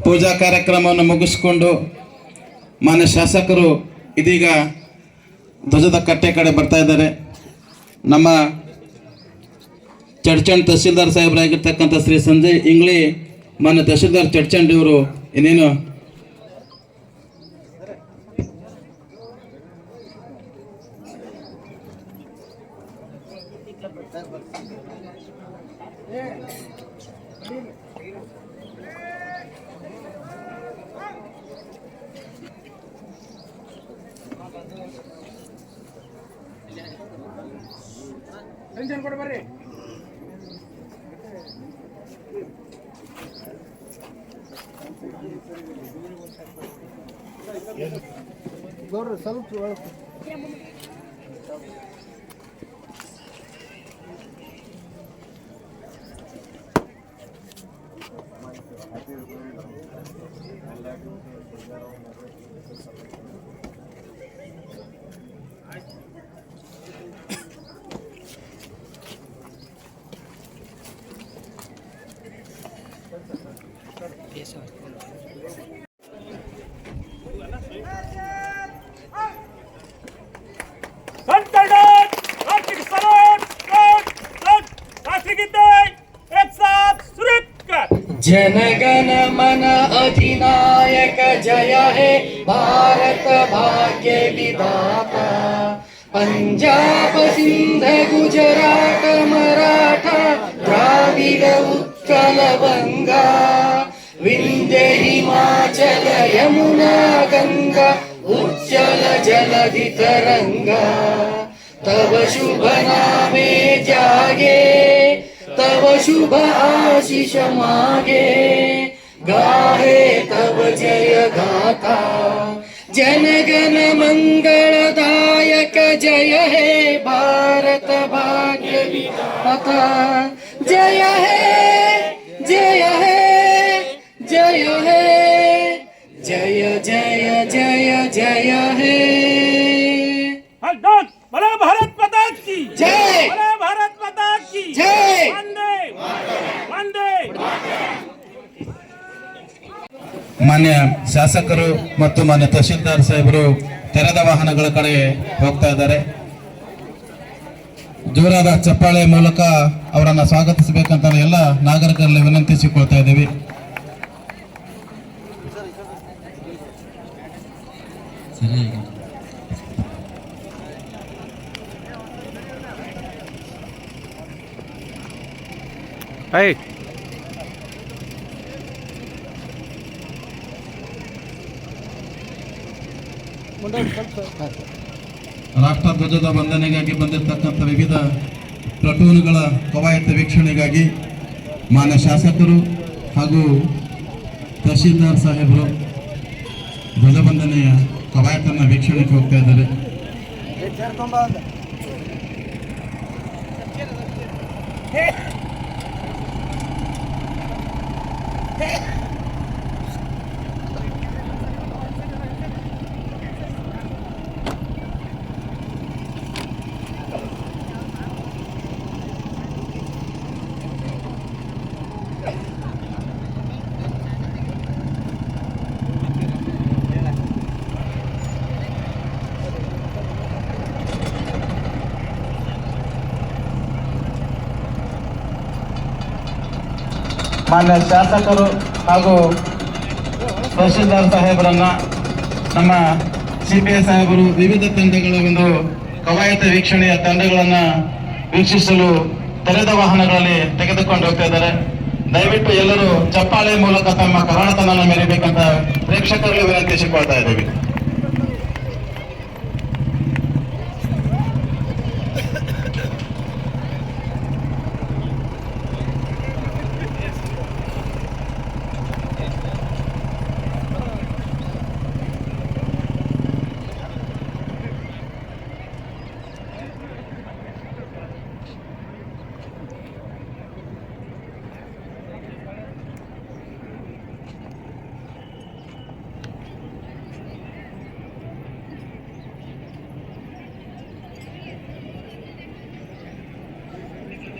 ಪೂಜಾ ಕಾರ್ಯಕ್ರಮವನ್ನು ಮುಗಿಸಿಕೊಂಡು ಮಾನ್ಯ ಶಾಸಕರು ಇದೀಗ ಧ್ವಜದ ಕಟ್ಟೆ ಕಡೆ ಬರ್ತಾ ಇದ್ದಾರೆ. ನಮ್ಮ ಚಡ್ಚಂಡ್ ತಹಸೀಲ್ದಾರ್ ಸಾಹೇಬರಾಗಿರ್ತಕ್ಕಂಥ ಶ್ರೀ ಸಂಜಯ್ ಇಂಗ್ಳಿ ಮಾನ್ಯ ತಹಸೀಲ್ದಾರ್ ಚಡ್ಚಂಡ್ ಇವರು ಇನ್ನೇನು ಬರ್ರಿ ಗೌಡ್ರ ಸ್ವಲ್ಪ जनगण मन अधिनायक जय हे भारत भाग्य विधाता पंजाब सिंध गुजरात मराठा द्राविड उत्कल बंगा विंध्य हिमाचल यमुना गंगा उज्जल जलधि तरंगा तब शुभ नामे जागे तब शुभ आशीष मागे गाहे तब जय गाथा जनगण मंगलदायक जय हे भारत भाग्य विधाता जय हे जय हे जय हे जय जय जय जय हे बोलो भारत माता की जय बोलो भारत माता की जय वंदे वंदे ಮಾನ್ಯ ಶಾಸಕರು ಮತ್ತು ಮಾನ್ಯ ತಹಶೀಲ್ದಾರ್ ಸಾಹೇಬರು ತೆರೆದ ವಾಹನಗಳ ಕಡೆ ಹೋಗ್ತಾ ಇದ್ದಾರೆ. ಜೋರಾದ ಚಪ್ಪಾಳೆ ಮೂಲಕ ಅವರನ್ನು ಸ್ವಾಗತಿಸಬೇಕಂತ ಎಲ್ಲ ನಾಗರಿಕರಲ್ಲಿ ವಿನಂತಿಸಿಕೊಳ್ತಾ ಇದ್ದೀವಿ. ರಾಷ್ಟ್ರಧ್ವಜದ ವಂದನೆಗಾಗಿ ಬಂದಿರತಕ್ಕಂಥ ವಿವಿಧ ಪ್ಲಟೂನ್ಗಳ ಕವಾಯತ ವೀಕ್ಷಣೆಗಾಗಿ ಮಾನ್ಯ ಶಾಸಕರು ಹಾಗೂ ತಹಶೀಲ್ದಾರ್ ಸಾಹೇಬರು ಧ್ವಜವಂದನೆಯ ಕವಾಯತನ್ನು ವೀಕ್ಷಣೆಗೆ ಹೋಗ್ತಾ ಇದ್ದಾರೆ. ಮಾನ್ಯ ಶಾಸಕರು ಹಾಗೂ ತಹಶೀಲ್ದಾರ್ ಸಾಹೇಬರನ್ನ ನಮ್ಮ CPI ಸಾಹೇಬರು ವಿವಿಧ ತಂಡಗಳ ಒಂದು ಕವಾಯತ ವೀಕ್ಷಣೆಯ ತಂಡಗಳನ್ನು ವೀಕ್ಷಿಸಲು ತೆರೆದ ವಾಹನಗಳಲ್ಲಿ ತೆಗೆದುಕೊಂಡು ಹೋಗ್ತಾ ಇದ್ದಾರೆ. ದಯವಿಟ್ಟು ಎಲ್ಲರೂ ಚಪ್ಪಾಳೆ ಮೂಲಕ ತಮ್ಮ ಕರಾಳತನ ಮೆರಿಬೇಕಂತ ಪ್ರೇಕ್ಷಕರಿಗೆ ವಿನಂತಿಸಿಕೊಳ್ತಾ ಇದ್ದೀವಿ.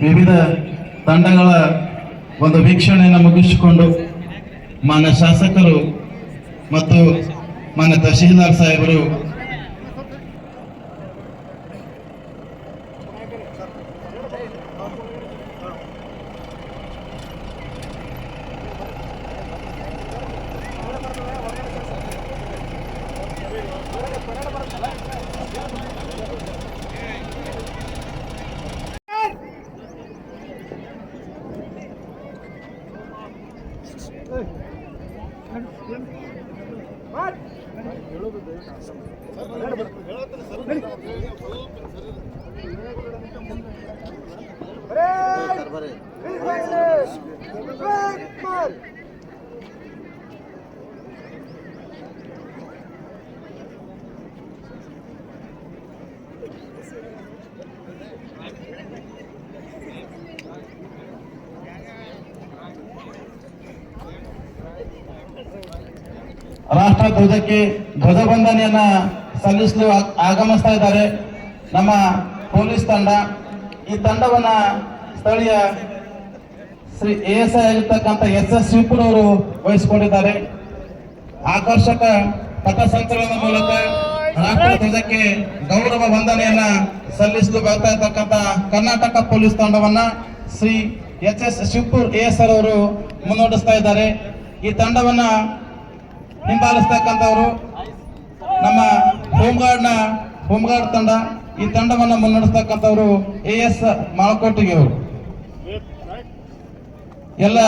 ವಿವಿಧ ತಂಡಗಳ ಒಂದು ವೀಕ್ಷಣೆಯನ್ನು ಮುಗಿಸಿಕೊಂಡು ಮಾನ್ಯ ಶಾಸಕರು ಮತ್ತು ಮಾನ್ಯ ತಹಶೀಲ್ದಾರ್ ಸಾಹೇಬರು ರಾಷ್ಟ್ರ ಧ್ವಜಕ್ಕೆ ಧ್ವಜವಂದನೆಯನ್ನ ಸಲ್ಲಿಸಲು ಆಗಮಿಸ್ತಾ ಇದ್ದಾರೆ ನಮ್ಮ ಪೊಲೀಸ್ ತಂಡ. ಈ ತಂಡವನ್ನ ಸ್ಥಳೀಯ ಶ್ರೀ ASI ಆಗಿರ್ತಕ್ಕಂಥ SS ಶಿವಪುರ ಅವರು ವಹಿಸಿಕೊಂಡಿದ್ದಾರೆ. ಆಕರ್ಷಕ ಪಥಸಂಚಲನದ ಮೂಲಕ ರಾಷ್ಟ್ರ ಧ್ವಜಕ್ಕೆ ಗೌರವ ವಂದನೆಯನ್ನ ಸಲ್ಲಿಸಲು ಬರ್ತಾ ಇರ್ತಕ್ಕಂಥ ಕರ್ನಾಟಕ ಪೊಲೀಸ್ ತಂಡವನ್ನ ಶ್ರೀ SS ಶಿವಪುರ್ ASR ಅವರು ಮುನ್ನಡೆಸ್ತಾ ಇದ್ದಾರೆ. ಈ ತಂಡವನ್ನ ಹಿಂಬಾಲಿಸ್ತಕ್ಕಂಥವರು ನಮ್ಮ ಹೋಮ್ಗಾರ್ಡ್ ತಂಡ. ಈ ತಂಡವನ್ನ ಮುನ್ನಡೆಸ್ತಕ್ಕಂಥವರು AS ಮಾಳಕೋಟಿಗೆ ಅವರು. ಎಲ್ಲ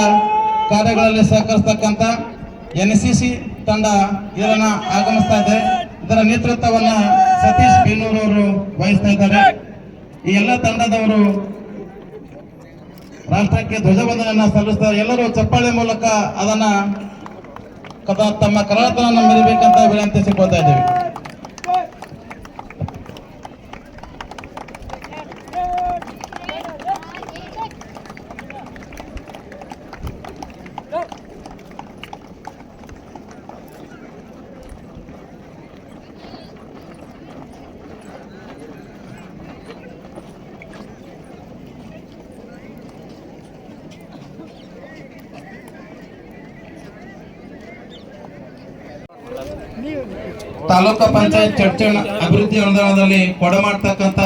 ಕಾರ್ಯಗಳಲ್ಲಿ ಸಹಕರಿಸ್ತಕ್ಕಂಥ NCC ತಂಡ ಇದನ್ನ ಆಗಮಿಸ್ತಾ ಇದೆ. ಇದರ ನೇತೃತ್ವವನ್ನ ಸತೀಶ್ ಬೇನೂರು ಅವರು ವಹಿಸ್ತಾ ಇದ್ದಾರೆ. ಈ ಎಲ್ಲ ತಂಡದವರು ರಾಷ್ಟ್ರಕ್ಕೆ ಧ್ವಜವಂದನೆಯನ್ನ ಸಲ್ಲಿಸ್ತಾರೆ. ಎಲ್ಲರೂ ಚಪ್ಪಾಳೆ ಮೂಲಕ ಅದನ್ನ ತಮ್ಮ ಕರಾಳತನ ಮೆರಿಬೇಕಂತ ವಿನಂತಿಸಿಕೊಳ್ತಾ ಇದ್ದೇವೆ. ತಾಲೂಕು ಪಂಚಾಯತ್ ಚಡ್ಚಣ ಅಭಿವೃದ್ಧಿ ಅನುದಾನದಲ್ಲಿ ಕೊಡಮಾಡ್ತಕ್ಕಂಥ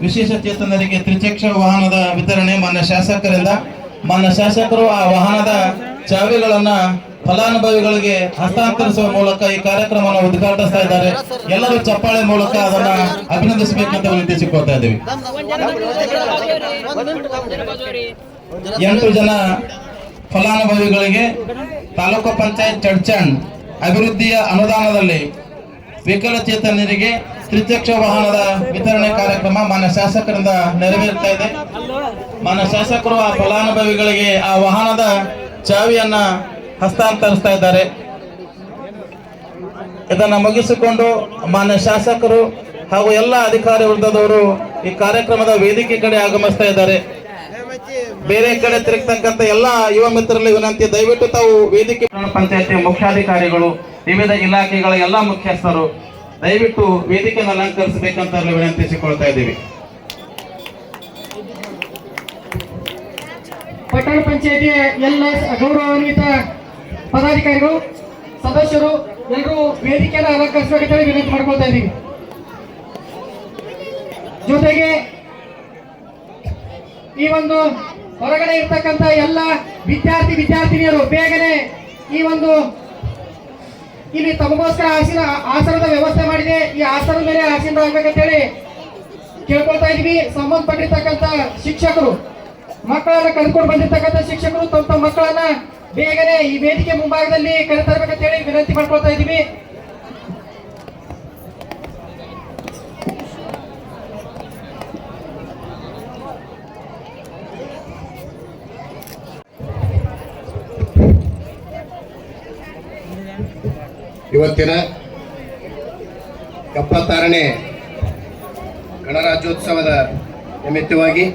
ವಿಶೇಷ ಚೇತನರಿಗೆ ತ್ರಿಚಕ್ರ ವಾಹನದ ವಿತರಣೆ ಮಾನ್ಯ ಶಾಸಕರಿಂದ. ಮಾನ್ಯ ಶಾಸಕರು ಆ ವಾಹನದ ಚಾವಿಗಳನ್ನ ಫಲಾನುಭವಿಗಳಿಗೆ ಹಸ್ತಾಂತರಿಸುವ ಮೂಲಕ ಈ ಕಾರ್ಯಕ್ರಮವನ್ನು ಉದ್ಘಾಟಿಸ್ತಾ ಇದ್ದಾರೆ. ಎಲ್ಲರೂ ಚಪ್ಪಾಳೆ ಮೂಲಕ ಅದನ್ನ ಅಭಿನಂದಿಸಬೇಕಂತ ವಿನಂತಿಸಿಕೊಳ್ತಾ ಇದ್ದೀವಿ. 8 ಜನ ಫಲಾನುಭವಿಗಳಿಗೆ ತಾಲೂಕು ಪಂಚಾಯತ್ ಚಡ್ಚಣ್ ಅಭಿವೃದ್ಧಿಯ ಅನುದಾನದಲ್ಲಿ ವಿಕಲಚೇತನರಿಗೆ ತ್ರಿಚಕ್ರ ವಾಹನದ ವಿತರಣೆ ಕಾರ್ಯಕ್ರಮ ಮಾನ್ಯ ಶಾಸಕರಿಂದ ನೆರವೇರ್ತಾ ಇದೆ. ಮಾನ್ಯ ಶಾಸಕರು ಆ ಫಲಾನುಭವಿಗಳಿಗೆ ಆ ವಾಹನದ ಚಾವಿಯನ್ನ ಹಸ್ತಾಂತರಿಸ್ತಾ ಇದ್ದಾರೆ. ಇದನ್ನ ಮುಗಿಸಿಕೊಂಡು ಮಾನ್ಯ ಶಾಸಕರು ಹಾಗೂ ಎಲ್ಲ ಅಧಿಕಾರಿ ವೃಂದದವರು ಈ ಕಾರ್ಯಕ್ರಮದ ವೇದಿಕೆ ಕಡೆ ಆಗಮಿಸ್ತಾ ಇದ್ದಾರೆ. ಬೇರೆ ಕಡೆ ತಿರುಗತಕ್ಕಂಥ ಎಲ್ಲ ಯುವ ಮಿತ್ರರಲ್ಲಿ ವಿನಂತಿ, ದಯವಿಟ್ಟು ತಾವು ವೇದಿಕೆ ಪಂಚಾಯತಿ ಮುಖ್ಯಾಧಿಕಾರಿಗಳು, ವಿವಿಧ ಇಲಾಖೆಗಳ ಎಲ್ಲ ಮುಖ್ಯಸ್ಥರು ದಯವಿಟ್ಟು ವೇದಿಕೆಯನ್ನು ಅಲಂಕರಿಸಬೇಕಂತ ವಿನಂತಿಸಿಕೊಳ್ತಾ ಇದ್ದೀವಿ. ಪಟ್ಟಣ ಪಂಚಾಯತಿಯ ಎಲ್ಲ ಗೌರವಾನ್ವಿತ ಪದಾಧಿಕಾರಿಗಳು, ಸದಸ್ಯರು ಎಲ್ಲರೂ ವೇದಿಕೆಯನ್ನು ಅಲಂಕರಿಸಬೇಕಂತ ವಿನಂತಿ ಮಾಡ್ಕೊಳ್ತಾ ಇದ್ದೀವಿ. ಜೊತೆಗೆ ಈ ಒಂದು ಹೊರಗಡೆ ಇರ್ತಕ್ಕಂಥ ಎಲ್ಲ ವಿದ್ಯಾರ್ಥಿನಿಯರು ಬೇಗನೆ ಈ ಒಂದು ಇಲ್ಲಿ ತಮಗೋಸ್ಕರ ಆಸನದ ವ್ಯವಸ್ಥೆ ಮಾಡಿದೆ. ಈ ಆಸನದ ಮೇಲೆ ಆಸೀನ ಆಗ್ಬೇಕಂತ ಹೇಳಿ ಕೇಳ್ಕೊಳ್ತಾ ಇದ್ವಿ. ಸಂಬಂಧಪಟ್ಟಿರ್ತಕ್ಕಂಥ ಶಿಕ್ಷಕರು, ಮಕ್ಕಳನ್ನ ಕರ್ಕೊಂಡು ಬಂದಿರ್ತಕ್ಕಂಥ ಶಿಕ್ಷಕರು ತಮ್ಮ ಮಕ್ಕಳನ್ನ ಬೇಗನೆ ಈ ವೇದಿಕೆ ಮುಂಭಾಗದಲ್ಲಿ ಕರೆತರಬೇಕಂತ ಹೇಳಿ ವಿನಂತಿ ಮಾಡ್ಕೊಳ್ತಾ ಇದ್ವಿ. ಇವತ್ತಿನ 76ನೇ ಗಣರಾಜ್ಯೋತ್ಸವದ ನಿಮಿತ್ತವಾಗಿ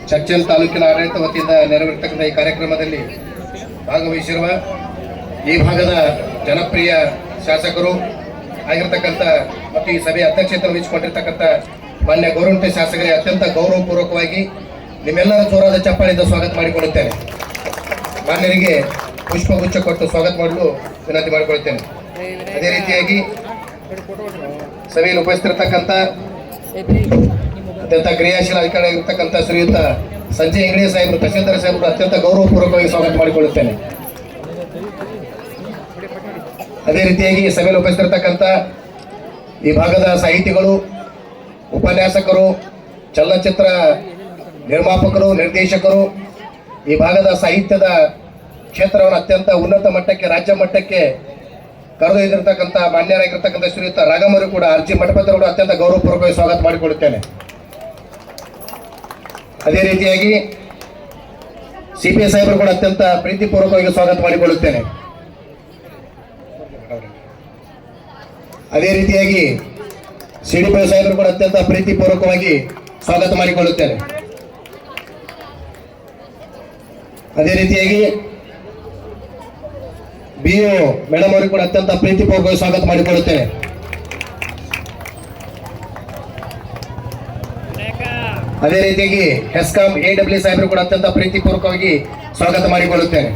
ಚಡ್ಚಣ್ ತಾಲೂಕಿನ ಆಡಳಿತ ವತಿಯಿಂದ ನೆರವೇರ್ತಕ್ಕಂಥ ಈ ಕಾರ್ಯಕ್ರಮದಲ್ಲಿ ಭಾಗವಹಿಸಿರುವ ಈ ಭಾಗದ ಜನಪ್ರಿಯ ಶಾಸಕರು ಆಗಿರ್ತಕ್ಕಂಥ ಮತ್ತು ಈ ಸಭೆಯ ಅಧ್ಯಕ್ಷತೆ ವಹಿಸಿಕೊಂಡಿರ್ತಕ್ಕಂಥ ಮಾನ್ಯ ಗೌರವಾನ್ವಿತ ಶಾಸಕರಿಗೆ ಅತ್ಯಂತ ಗೌರವಪೂರ್ವಕವಾಗಿ ನಿಮ್ಮೆಲ್ಲರ ಜೋರಾದ ಚಪ್ಪಾಳೆಯಿಂದ ಸ್ವಾಗತ ಮಾಡಿಕೊಳ್ಳುತ್ತೇನೆ. ಮಾನ್ಯರಿಗೆ ಪುಷ್ಪಗುಚ್ಛ ಕೊಟ್ಟು ಸ್ವಾಗತ ಮಾಡಲು ವಿನಂತಿ ಮಾಡಿಕೊಳ್ಳುತ್ತೇನೆ. ಅದೇ ರೀತಿಯಾಗಿ ಸಭೆಯಲ್ಲಿ ಉಪಸ್ಥಿತಿರ್ತಕ್ಕಂಥ ಅತ್ಯಂತ ಕ್ರಿಯಾಶೀಲ ಅಧಿಕಾರಿಯಾಗಿರ್ತಕ್ಕಂಥ ಶ್ರೀಯುತ ಸಂಜಯ್ ಹೆಗಡೆ ಸಾಹೇಬರು, ತಹಶೀಲ್ದಾರ್ ಸಾಹೇಬರು ಅತ್ಯಂತ ಗೌರವಪೂರ್ವಕವಾಗಿ ಸ್ವಾಗತ ಮಾಡಿಕೊಳ್ಳುತ್ತೇನೆ. ಅದೇ ರೀತಿಯಾಗಿ ಸಭೆಯಲ್ಲಿ ಉಪಸ್ಥಿತಿರ್ತಕ್ಕಂಥ ಈ ಭಾಗದ ಸಾಹಿತಿಗಳು, ಉಪನ್ಯಾಸಕರು, ಚಲನಚಿತ್ರ ನಿರ್ಮಾಪಕರು, ನಿರ್ದೇಶಕರು, ಈ ಭಾಗದ ಸಾಹಿತ್ಯದ ಕ್ಷೇತ್ರವನ್ನು ಅತ್ಯಂತ ಉನ್ನತ ಮಟ್ಟಕ್ಕೆ, ರಾಜ್ಯ ಮಟ್ಟಕ್ಕೆ ಕರೆದೊಯ್ದಿರ್ತಕ್ಕಂಥ ಮಾನ್ಯರಾಗಿರ್ತಕ್ಕಂಥ ಶ್ರೀಯುತ ರಾಗಮರು ಕೂಡ ಅರ್ಜಿ ಮಠಪತಿಗಳು ಅತ್ಯಂತ ಗೌರವಪೂರ್ವಕವಾಗಿ ಸ್ವಾಗತ ಮಾಡಿಕೊಳ್ಳುತ್ತೇನೆ. ಅದೇ ರೀತಿಯಾಗಿ ಸಿಪಿಐ ಸಾಹೇಬರು ಕೂಡ ಅತ್ಯಂತ ಪ್ರೀತಿಪೂರ್ವಕವಾಗಿ ಸ್ವಾಗತ ಮಾಡಿಕೊಳ್ಳುತ್ತೇನೆ. ಅದೇ ರೀತಿಯಾಗಿ ಸಿಡಿಪಿ ಸಾಹೇಬರು ಕೂಡ ಅತ್ಯಂತ ಪ್ರೀತಿಪೂರ್ವಕವಾಗಿ ಸ್ವಾಗತ ಮಾಡಿಕೊಳ್ಳುತ್ತೇನೆ. ಅದೇ ರೀತಿಯಾಗಿ BO ಮೇಡಮ್ ಅವರಿಗೆ ಕೂಡ ಅತ್ಯಂತ ಪ್ರೀತಿಪೂರ್ವಕವಾಗಿ ಸ್ವಾಗತ ಮಾಡಿಕೊಳ್ಳುತ್ತೇನೆ. ಅದೇ ರೀತಿಯಾಗಿ ಹೆಸ್ಕಾಂ AW ಸಾಹೇಬರು ಕೂಡ ಅತ್ಯಂತ ಪ್ರೀತಿಪೂರ್ವಕವಾಗಿ ಸ್ವಾಗತ ಮಾಡಿಕೊಳ್ಳುತ್ತೇನೆ.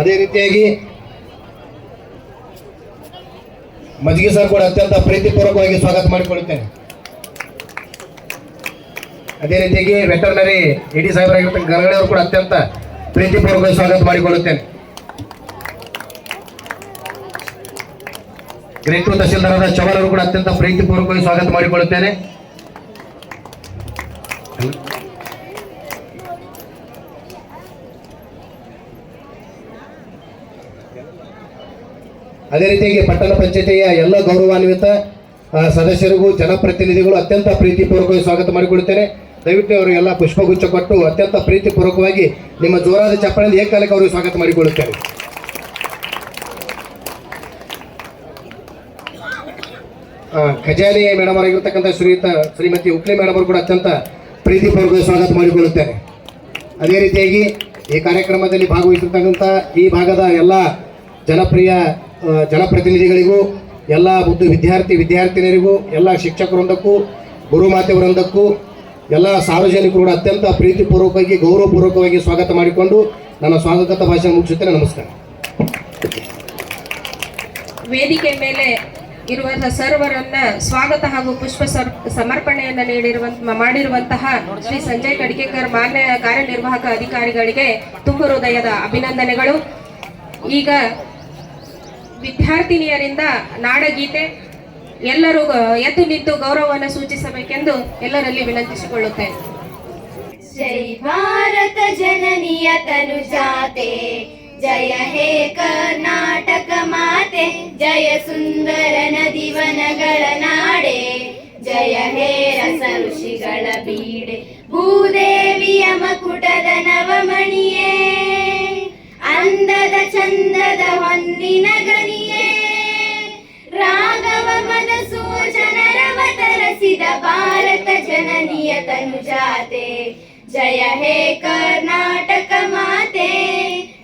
ಅದೇ ರೀತಿಯಾಗಿ ಮಜ್ಗಿ ಸರ್ ಕೂಡ ಅತ್ಯಂತ ಪ್ರೀತಿಪೂರ್ವಕವಾಗಿ ಸ್ವಾಗತ ಮಾಡಿಕೊಳ್ಳುತ್ತೇನೆ. ಅದೇ ರೀತಿಯಾಗಿ ವೆಟರ್ನರಿ ED ಸಾಹೇಬರಾಗಿರ್ತಕ್ಕಂಥ ಗರಗಡೆ ಅವರು ಕೂಡ ಅತ್ಯಂತ ಪ್ರೀತಿಪೂರ್ವಕವಾಗಿ ಸ್ವಾಗತ ಮಾಡಿಕೊಳ್ಳುತ್ತೇನೆ. ಗ್ರೇಟ್ 2 ತಹಶೀಲ್ದಾರರಾದ ಚವಾಲ್ ಅವರು ಕೂಡ ಅತ್ಯಂತ ಪ್ರೀತಿಪೂರ್ವಕವಾಗಿ ಸ್ವಾಗತ ಮಾಡಿಕೊಳ್ಳುತ್ತೇನೆ. ಅದೇ ರೀತಿಯಾಗಿ ಪಟ್ಟಣ ಪಂಚಾಯತಿಯ ಎಲ್ಲ ಗೌರವಾನ್ವಿತ ಸದಸ್ಯರಿಗೂ ಜನಪ್ರತಿನಿಧಿಗಳು ಅತ್ಯಂತ ಪ್ರೀತಿಪೂರ್ವಕವಾಗಿ ಸ್ವಾಗತ ಮಾಡಿಕೊಳ್ಳುತ್ತೇನೆ. ದಯವಿಟ್ಟು ಅವರಿಗೆಲ್ಲ ಪುಷ್ಪಗುಚ್ಛ ಕೊಟ್ಟು ಅತ್ಯಂತ ಪ್ರೀತಿಪೂರ್ವಕವಾಗಿ ನಿಮ್ಮ ಜೋರಾದ ಚಪ್ಪಾಳೆಯಿಂದ ಏಕಕಾಲಕ್ಕೆ ಅವರಿಗೆ ಸ್ವಾಗತ ಮಾಡಿಕೊಳ್ಳುತ್ತೇನೆ. ಖಜಾನೆ ಮೇಡಮ್ ಅವರಾಗಿರ್ತಕ್ಕಂಥ ಶ್ರೀಮತಿ ಉಕ್ಲಿ ಮೇಡಮ್ ಅವರು ಕೂಡ ಅತ್ಯಂತ ಪ್ರೀತಿಪೂರ್ವಕವಾಗಿ ಸ್ವಾಗತ ಮಾಡಿಕೊಳ್ಳುತ್ತೇನೆ. ಅದೇ ರೀತಿಯಾಗಿ ಈ ಕಾರ್ಯಕ್ರಮದಲ್ಲಿ ಭಾಗವಹಿಸಿರ್ತಕ್ಕಂಥ ಈ ಭಾಗದ ಎಲ್ಲ ಜನಪ್ರಿಯ ಜನಪ್ರತಿನಿಧಿಗಳಿಗೂ, ಎಲ್ಲ ಮುದ್ದು ವಿದ್ಯಾರ್ಥಿನಿಯರಿಗೂ, ಎಲ್ಲ ಶಿಕ್ಷಕ ವೃಂದಕ್ಕೂ, ಗುರುಮಾತೆ ವೃಂದಕ್ಕೂ, ಎಲ್ಲ ಸಾರ್ವಜನಿಕರು ಕೂಡ ಅತ್ಯಂತ ಪ್ರೀತಿಪೂರ್ವಕವಾಗಿ ಗೌರವಪೂರ್ವಕವಾಗಿ ಸ್ವಾಗತ ಮಾಡಿಕೊಂಡು ನನ್ನ ಸ್ವಾಗತ ಭಾಷಣ ಮುಗಿಸುತ್ತೇನೆ. ನಮಸ್ಕಾರ. ವೇದಿಕೆ ಮೇಲೆ ಇರುವ ಸರ್ವರನ್ನ ಸ್ವಾಗತ ಹಾಗೂ ಪುಷ್ಪ ಸಮರ್ಪಣೆಯನ್ನು ಮಾಡಿರುವಂತಹ ಶ್ರೀ ಸಂಜಯ್ ಕಡ್ಕೇಕರ್ ಮಾನ್ಯ ಕಾರ್ಯನಿರ್ವಾಹಕ ಅಧಿಕಾರಿಗಳಿಗೆ ತುಂಬ ಹೃದಯದ ಅಭಿನಂದನೆಗಳು. ಈಗ ವಿದ್ಯಾರ್ಥಿನಿಯರಿಂದ ನಾಡಗೀತೆ ಎಲ್ಲರೂ ಎದ್ದು ನಿಂತು ಗೌರವವನ್ನು ಸೂಚಿಸಬೇಕೆಂದು ಎಲ್ಲರಲ್ಲಿ ವಿನಂತಿಸಿಕೊಳ್ಳುತ್ತೇನೆ. ಜೈ ಭಾರತ ಜನನಿಯ ತನುಜಾತೆ, ಜಯ ಹೇ ಕರ್ನಾಟಕ ಮಾತೆ, ಜಯ ಸುಂದರ ನದಿವನಗಳ ನಾಡೆ, ಜಯ ಹೇ ರಸ ಋಷಿಗಳ ಬೀಡೆ, ಭೂದೇವಿಯ ಮಕುಟದ ನವಮಣಿಯೇ, ಅಂದದ ಚಂದದ ಹೊನ್ನಿನ ಗಣಿಯೇ, ರಾಘವ ಮಧುಸೂದನರವತರಿಸಿದ ಭಾರತ ಜನನಿಯ ತನುಜಾತೆ, ಜಯ ಹೇ ಕರ್ನಾಟಕ ಮಾತೆ,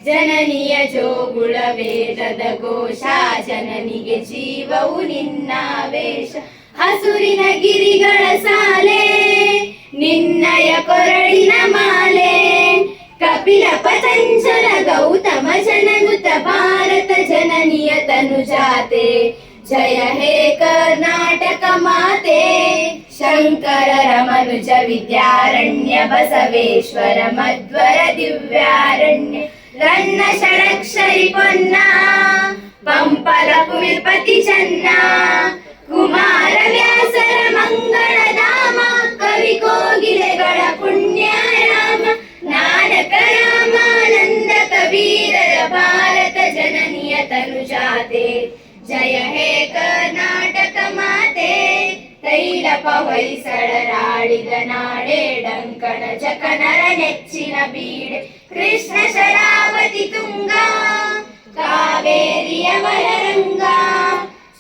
ಜನನಿಯ ಜೋಗುಳ ವೇದದ ಘೋಷ, ಜನನಿಗೆ ಜೀವವು ನಿನ್ನಾವೇಶ, ಹಸುರಿನ ಗಿರಿಗಳ ಸಾಲೆ, ನಿನ್ನಯ ಕೊರಳಿನ ಮಾಲೆ, ಕಪಿಲ ಪತಂಜಲ ಗೌತಮ ಜನನುತ ಭಾರತ ಜನನಿಯ ತನುಜಾತೆ, ಜಯ ಹೇ ಕರ್ನಾಟಕ ಮಾತೆ, ಶಂಕರರ ಮನುಜ ವಿದ್ಯಾರಣ್ಯ, ಬಸವೇಶ್ವರ ಮಧ್ವರ ದಿವ್ಯಾರಣ್ಯ, ರನ್ನ ಷಡಕ್ಷರಿ ಪೊನ್ನ, ಪಂಪಲ ಕುಮಿಪತಿ ಚನ್ನ, ಕುಮಾರ ವ್ಯಾಸರ ಮಂಗಳಧಾಮ, ಕವಿ ಕೋಗಿಲೆಗಳ ಪುಣ್ಯಾರಾಮ, ನಾನಕ ರಾಮಾನಂದ ಕಬೀರರ ಭಾರತ ಜನನಿಯ ತನುಜಾತೆ, ಜಯ ಹೇ ಕರ್ನಾಟಕ ಮಾತೆ, ತೈಲಪ ಹೊಯ್ಸಳರಾಡಿದ ನಾಡೆ, ಡಂಕಣ ಜಕನರ ನೆಚ್ಚಿನ ಬೀಡೆ, ಕೃಷ್ಣ ಶರಾವತಿ ತುಂಗ, ಕಾವೇರಿಯ ಮರರಂಗ,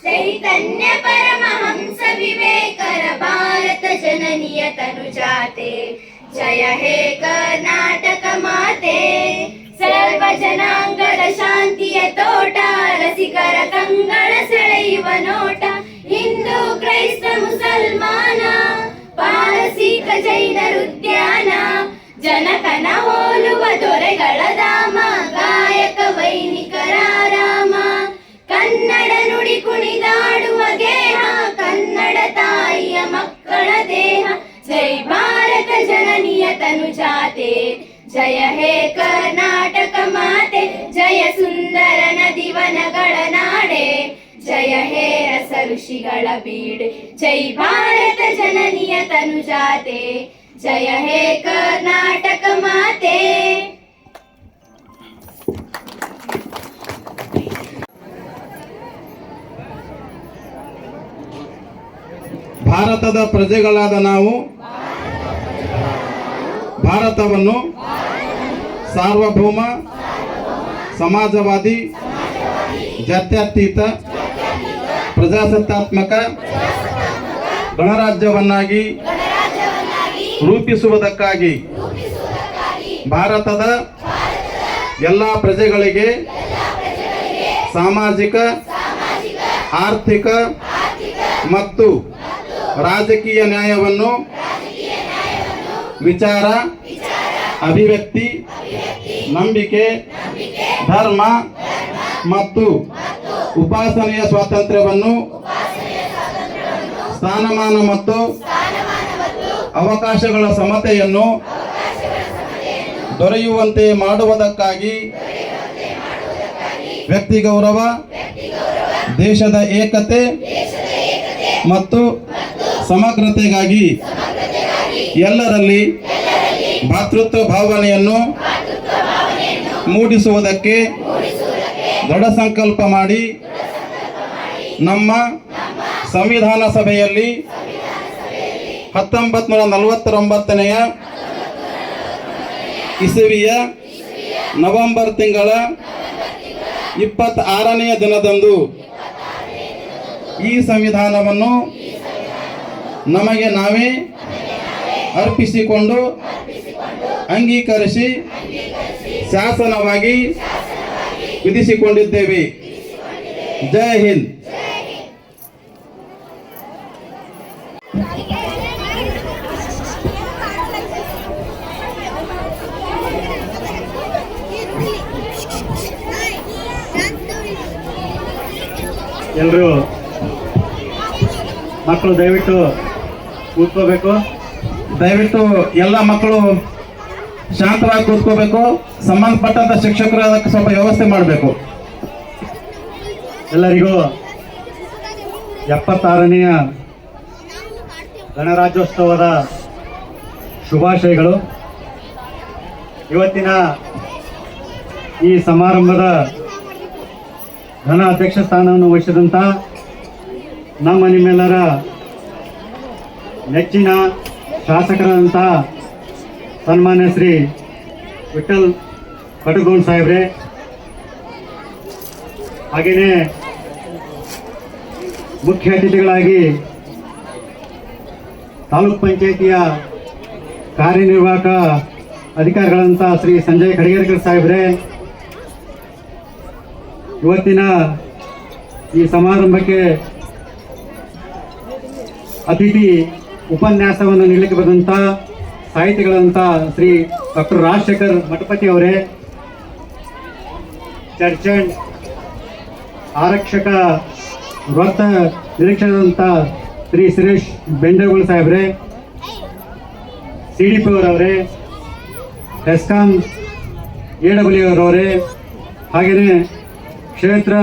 ಚೈತನ್ಯ ಪರಮಹಂಸ ವಿವೇಕರ ಭಾರತ ಜನನಿಯ ತನುಜಾತೆ, ಜಯ ಹೇ ಕರ್ನಾಟಕ ಮಾತೆ, ಸರ್ವ ಜನಾಂಗದ ಶಾಂತಿಯ ತೋಟ, ರಸಿಕರ ಕಂಗಳ ಸೆಳೆಯುವ ನೋಟ, ಹಿಂದೂ ಕ್ರೈಸ್ತ ಮುಸಲ್ಮಾನ, ಪಾರಸೀಕ ಜೈನರುದ್ಯಾನ, ಜನಕನ ಹೋಲುವ ದೊರೆಗಳ ಧಾಮ, ಗಾಯಕ ವೈನಿಕರ ರಾಮ. ಕನ್ನಡ ನುಡಿ ಕುಣಿದಾಡುವ ಗೇಹ, ಕನ್ನಡ ತಾಯಿಯ ಮಕ್ಕಳ ದೇಹ. ಜೈ ಭಾರತ ಜನನಿಯ ತನುಜಾತೆ, ಜಯ ಹೇ ಕರ್ನಾಟಕ ಮಾತೆ. ಜಯ ಸುಂದರ ನದಿವನಗಳ ನಾಡೆ, ಜಯ ಹೇ ರಸ ಋಷಿಗಳ ಬೀಡೆ. ಜೈ ಭಾರತ ಜನನಿಯ ತನುಜಾತೆ, ಜಯ ಹೇ ಕರ್ನಾಟಕ ಮಾತೆ. ಭಾರತದ ಪ್ರಜೆಗಳಾದ ನಾವು ಭಾರತವನ್ನು ಸಾರ್ವಭೌಮ, ಸಮಾಜವಾದಿ, ಜಾತ್ಯತೀತ, ಪ್ರಜಾಸತ್ತಾತ್ಮಕ ಗಣರಾಜ್ಯವನ್ನಾಗಿ ರೂಪಿಸುವುದಕ್ಕಾಗಿ ಭಾರತದ ಎಲ್ಲ ಪ್ರಜೆಗಳಿಗೆ ಸಾಮಾಜಿಕ, ಆರ್ಥಿಕ ಮತ್ತು ರಾಜಕೀಯ ನ್ಯಾಯವನ್ನು ವಿಚಾರ, ಅಭಿವ್ಯಕ್ತಿ, ನಂಬಿಕೆ, ಧರ್ಮ ಮತ್ತು ಉಪಾಸನೆಯ ಸ್ವಾತಂತ್ರ್ಯವನ್ನು, ಸ್ಥಾನಮಾನ ಮತ್ತು ಅವಕಾಶಗಳ ಸಮತೆಯನ್ನು ದೊರೆಯುವಂತೆ ಮಾಡುವುದಕ್ಕಾಗಿ ವ್ಯಕ್ತಿ ಗೌರವ, ದೇಶದ ಏಕತೆ ಮತ್ತು ಸಮಗ್ರತೆಗಾಗಿ ಎಲ್ಲರಲ್ಲಿ ಭಾತೃತ್ವ ಭಾವನೆಯನ್ನು ಮೂಡಿಸುವುದಕ್ಕೆ ದೃಢ ಸಂಕಲ್ಪ ಮಾಡಿ ನಮ್ಮ ಸಂವಿಧಾನ ಸಭೆಯಲ್ಲಿ 1949ನೇ ಇಸವಿಯ ನವೆಂಬರ್ ತಿಂಗಳ 26ನೇ ದಿನದಂದು ಈ ಸಂವಿಧಾನವನ್ನು ನಮಗೆ ನಾವೇ ಅರ್ಪಿಸಿಕೊಂಡು ಅಂಗೀಕರಿಸಿ ಶಾಸನವಾಗಿ ವಿಧಿಸಿಕೊಂಡಿದ್ದೇವೆ. ಜೈ ಹಿಂದ್. ಎಲ್ಲರೂ ಮಕ್ಕಳು ದಯವಿಟ್ಟು ಕೂತ್ಕೋಬೇಕು. ದಯವಿಟ್ಟು ಎಲ್ಲ ಮಕ್ಕಳು ಶಾಂತವಾಗಿ ಕೂತ್ಕೋಬೇಕು. ಸಂಬಂಧಪಟ್ಟಂತ ಶಿಕ್ಷಕರು ಅದಕ್ಕೆ ಸ್ವಲ್ಪ ವ್ಯವಸ್ಥೆ ಮಾಡಬೇಕು. ಎಲ್ಲರಿಗೂ 76ನೇಯ ಗಣರಾಜ್ಯೋತ್ಸವದ ಶುಭಾಶಯಗಳು. ಇವತ್ತಿನ ಈ ಸಮಾರಂಭದ ಘನ ಅಧ್ಯಕ್ಷ ಸ್ಥಾನವನ್ನು ವಹಿಸಿದಂಥ ನಮ್ಮ ನಿಮ್ಮೆಲ್ಲರ ನೆಚ್ಚಿನ ಶಾಸಕರಾದಂಥ ಸನ್ಮಾನ್ಯ ಶ್ರೀ ವಿಠಲ್ ಕಟಗೋನ್ ಸಾಹೇಬ್ರೆ, ಹಾಗೆಯೇ ಮುಖ್ಯ ಅತಿಥಿಗಳಾಗಿ ತಾಲೂಕ್ ಪಂಚಾಯಿತಿಯ ಕಾರ್ಯನಿರ್ವಾಹಕ ಅಧಿಕಾರಿಗಳಂತ ಶ್ರೀ ಸಂಜಯ್ ಖಡಿಗೇರ್ಕರ್ ಸಾಹೇಬ್ರೆ, ಇವತ್ತಿನ ಈ ಸಮಾರಂಭಕ್ಕೆ ಅತಿಥಿ ಉಪನ್ಯಾಸವನ್ನು ನೀಡಲಿಕ್ಕೆ ಬಂದಂಥ ಸಾಹಿತಿಗಳಂತ ಶ್ರೀ ಡಾಕ್ಟರ್ ರಾಜಶೇಖರ್ ಮಠಪತಿ ಅವರೇ, ಚರ್ಚ್ ಅಂಡ್ ಆರಕ್ಷಕ ವೃತ್ತ ನಿರೀಕ್ಷಕರಂತ ಶ್ರೀ ಸುರೇಶ್ ಬೆಂಡಗೋಳ ಸಾಹೇಬ್ರೆ, CDP ಅವರವರೇ, ಎಸ್ಕಾಂ AW ಅವರವರೇ, ಹಾಗೆಯೇ ಕ್ಷೇತ್ರ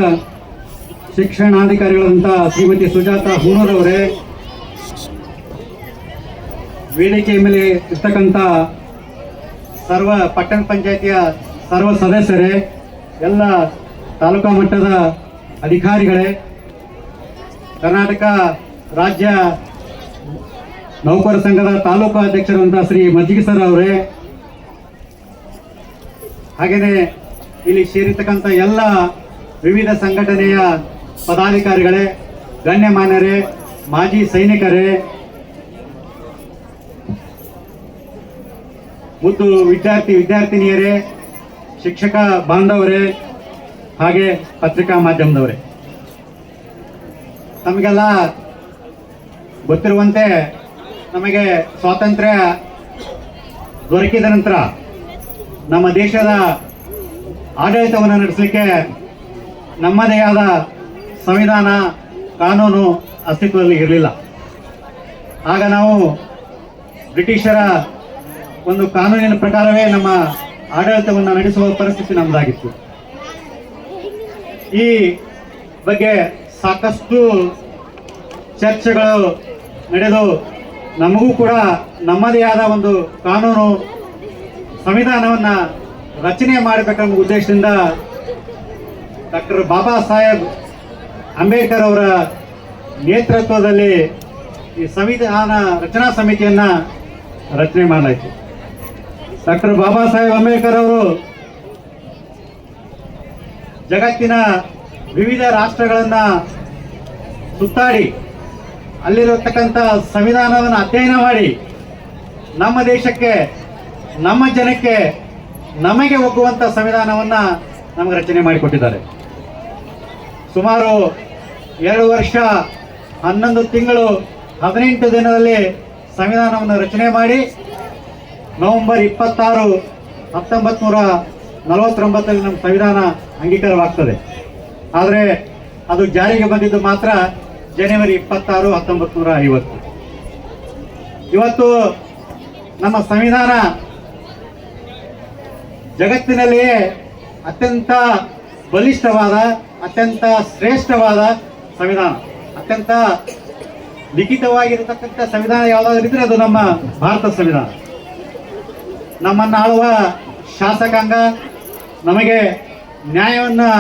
ಶಿಕ್ಷಣಾಧಿಕಾರಿಗಳಂತ ಶ್ರೀಮತಿ ಸುಜಾತ ಹೂನೂರವರೇ, ವೇದಿಕೆ ಮೇಲೆ ಇರ್ತಕ್ಕಂಥ ಸರ್ವ ಪಟ್ಟಣ ಪಂಚಾಯಿತಿಯ ಸರ್ವ ಸದಸ್ಯರೇ, ಎಲ್ಲ ತಾಲೂಕಾ ಮಟ್ಟದ ಅಧಿಕಾರಿಗಳೇ, ಕರ್ನಾಟಕ ರಾಜ್ಯ ನೌಕರ ಸಂಘದ ತಾಲೂಕು ಅಧ್ಯಕ್ಷರಂತ ಶ್ರೀ ಮಜ್ಜಿಗೆ ಸರ್ ಅವರೇ, ಹಾಗೆಯೇ ಇಲ್ಲಿ ಸೇರಿರ್ತಕ್ಕಂಥ ಎಲ್ಲ ವಿವಿಧ ಸಂಘಟನೆಯ ಪದಾಧಿಕಾರಿಗಳೇ, ಗಣ್ಯಮಾನ್ಯರೇ, ಮಾಜಿ ಸೈನಿಕರೇ, ಮುದ್ದು ವಿದ್ಯಾರ್ಥಿನಿಯರೇ, ಶಿಕ್ಷಕ ಬಾಂಧವರೇ, ಹಾಗೆ ಪತ್ರಿಕಾ ಮಾಧ್ಯಮದವರೇ, ತಮಗೆಲ್ಲ ಗೊತ್ತಿರುವಂತೆ ನಮಗೆ ಸ್ವಾತಂತ್ರ್ಯ ದೊರಕಿದ ನಂತರ ನಮ್ಮ ದೇಶದ ಆಡಳಿತವನ್ನು ನಡೆಸಲಿಕ್ಕೆ ನಮ್ಮದೇ ಆದ ಸಂವಿಧಾನ ಕಾನೂನು ಅಸ್ತಿತ್ವದಲ್ಲಿ ಇರಲಿಲ್ಲ. ಆಗ ನಾವು ಬ್ರಿಟಿಷರ ಒಂದು ಕಾನೂನಿನ ಪ್ರಕಾರವೇ ನಮ್ಮ ಆಡಳಿತವನ್ನು ನಡೆಸುವ ಪರಿಸ್ಥಿತಿ ನಮ್ಮದಾಗಿತ್ತು. ಈ ಬಗ್ಗೆ ಸಾಕಷ್ಟು ಚರ್ಚೆಗಳು ನಡೆದು ನಮಗೂ ಕೂಡ ನಮ್ಮದೇ ಆದ ಒಂದು ಕಾನೂನು ಸಂವಿಧಾನವನ್ನು ರಚನೆ ಮಾಡಬೇಕೆಂಬ ಉದ್ದೇಶದಿಂದ ಡಾಕ್ಟರ್ ಬಾಬಾ ಸಾಹೇಬ್ ಅಂಬೇಡ್ಕರ್ ಅವರ ನೇತೃತ್ವದಲ್ಲಿ ಈ ಸಂವಿಧಾನ ರಚನಾ ಸಮಿತಿಯನ್ನು ರಚನೆ ಮಾಡಲಾಯಿತು. ಡಾಕ್ಟರ್ ಬಾಬಾ ಸಾಹೇಬ್ ಅಂಬೇಡ್ಕರ್ ಅವರು ಜಗತ್ತಿನ ವಿವಿಧ ರಾಷ್ಟ್ರಗಳನ್ನು ಸುತ್ತಾಡಿ ಅಲ್ಲಿರತಕ್ಕಂಥ ಸಂವಿಧಾನವನ್ನು ಅಧ್ಯಯನ ಮಾಡಿ ನಮ್ಮ ದೇಶಕ್ಕೆ, ನಮ್ಮ ಜನಕ್ಕೆ, ನಮಗೆ ಒಗ್ಗುವಂಥ ಸಂವಿಧಾನವನ್ನು ನಮಗೆ ರಚನೆ ಮಾಡಿಕೊಟ್ಟಿದ್ದಾರೆ. ಸುಮಾರು 2 ವರ್ಷ 11 ತಿಂಗಳು 18 ದಿನದಲ್ಲಿ ಸಂವಿಧಾನವನ್ನು ರಚನೆ ಮಾಡಿ ನವೆಂಬರ್ 26, 1949 ನಮ್ಮ ಸಂವಿಧಾನ ಅಂಗೀಕಾರವಾಗ್ತದೆ. ಆದರೆ ಅದು ಜಾರಿಗೆ ಬಂದಿದ್ದು ಮಾತ್ರ ಜನವರಿ 26, 1950. ಇವತ್ತು ನಮ್ಮ ಸಂವಿಧಾನ ಜಗತ್ತಿನಲ್ಲಿಯೇ ಅತ್ಯಂತ ಬಲಿಷ್ಠವಾದ, ಅತ್ಯಂತ ಶ್ರೇಷ್ಠವಾದ ಸಂವಿಧಾನ, ಅತ್ಯಂತ ಲಿಖಿತವಾಗಿರತಕ್ಕಂಥ ಸಂವಿಧಾನ ಯಾವುದಾದ್ರೂ ಇದ್ರೆ ಅದು ನಮ್ಮ ಭಾರತ ಸಂವಿಧಾನ. ನಮ್ಮನ್ನು ಆಳುವ ಶಾಸಕಾಂಗ, ನಮಗೆ ನ್ಯಾಯವನ್ನು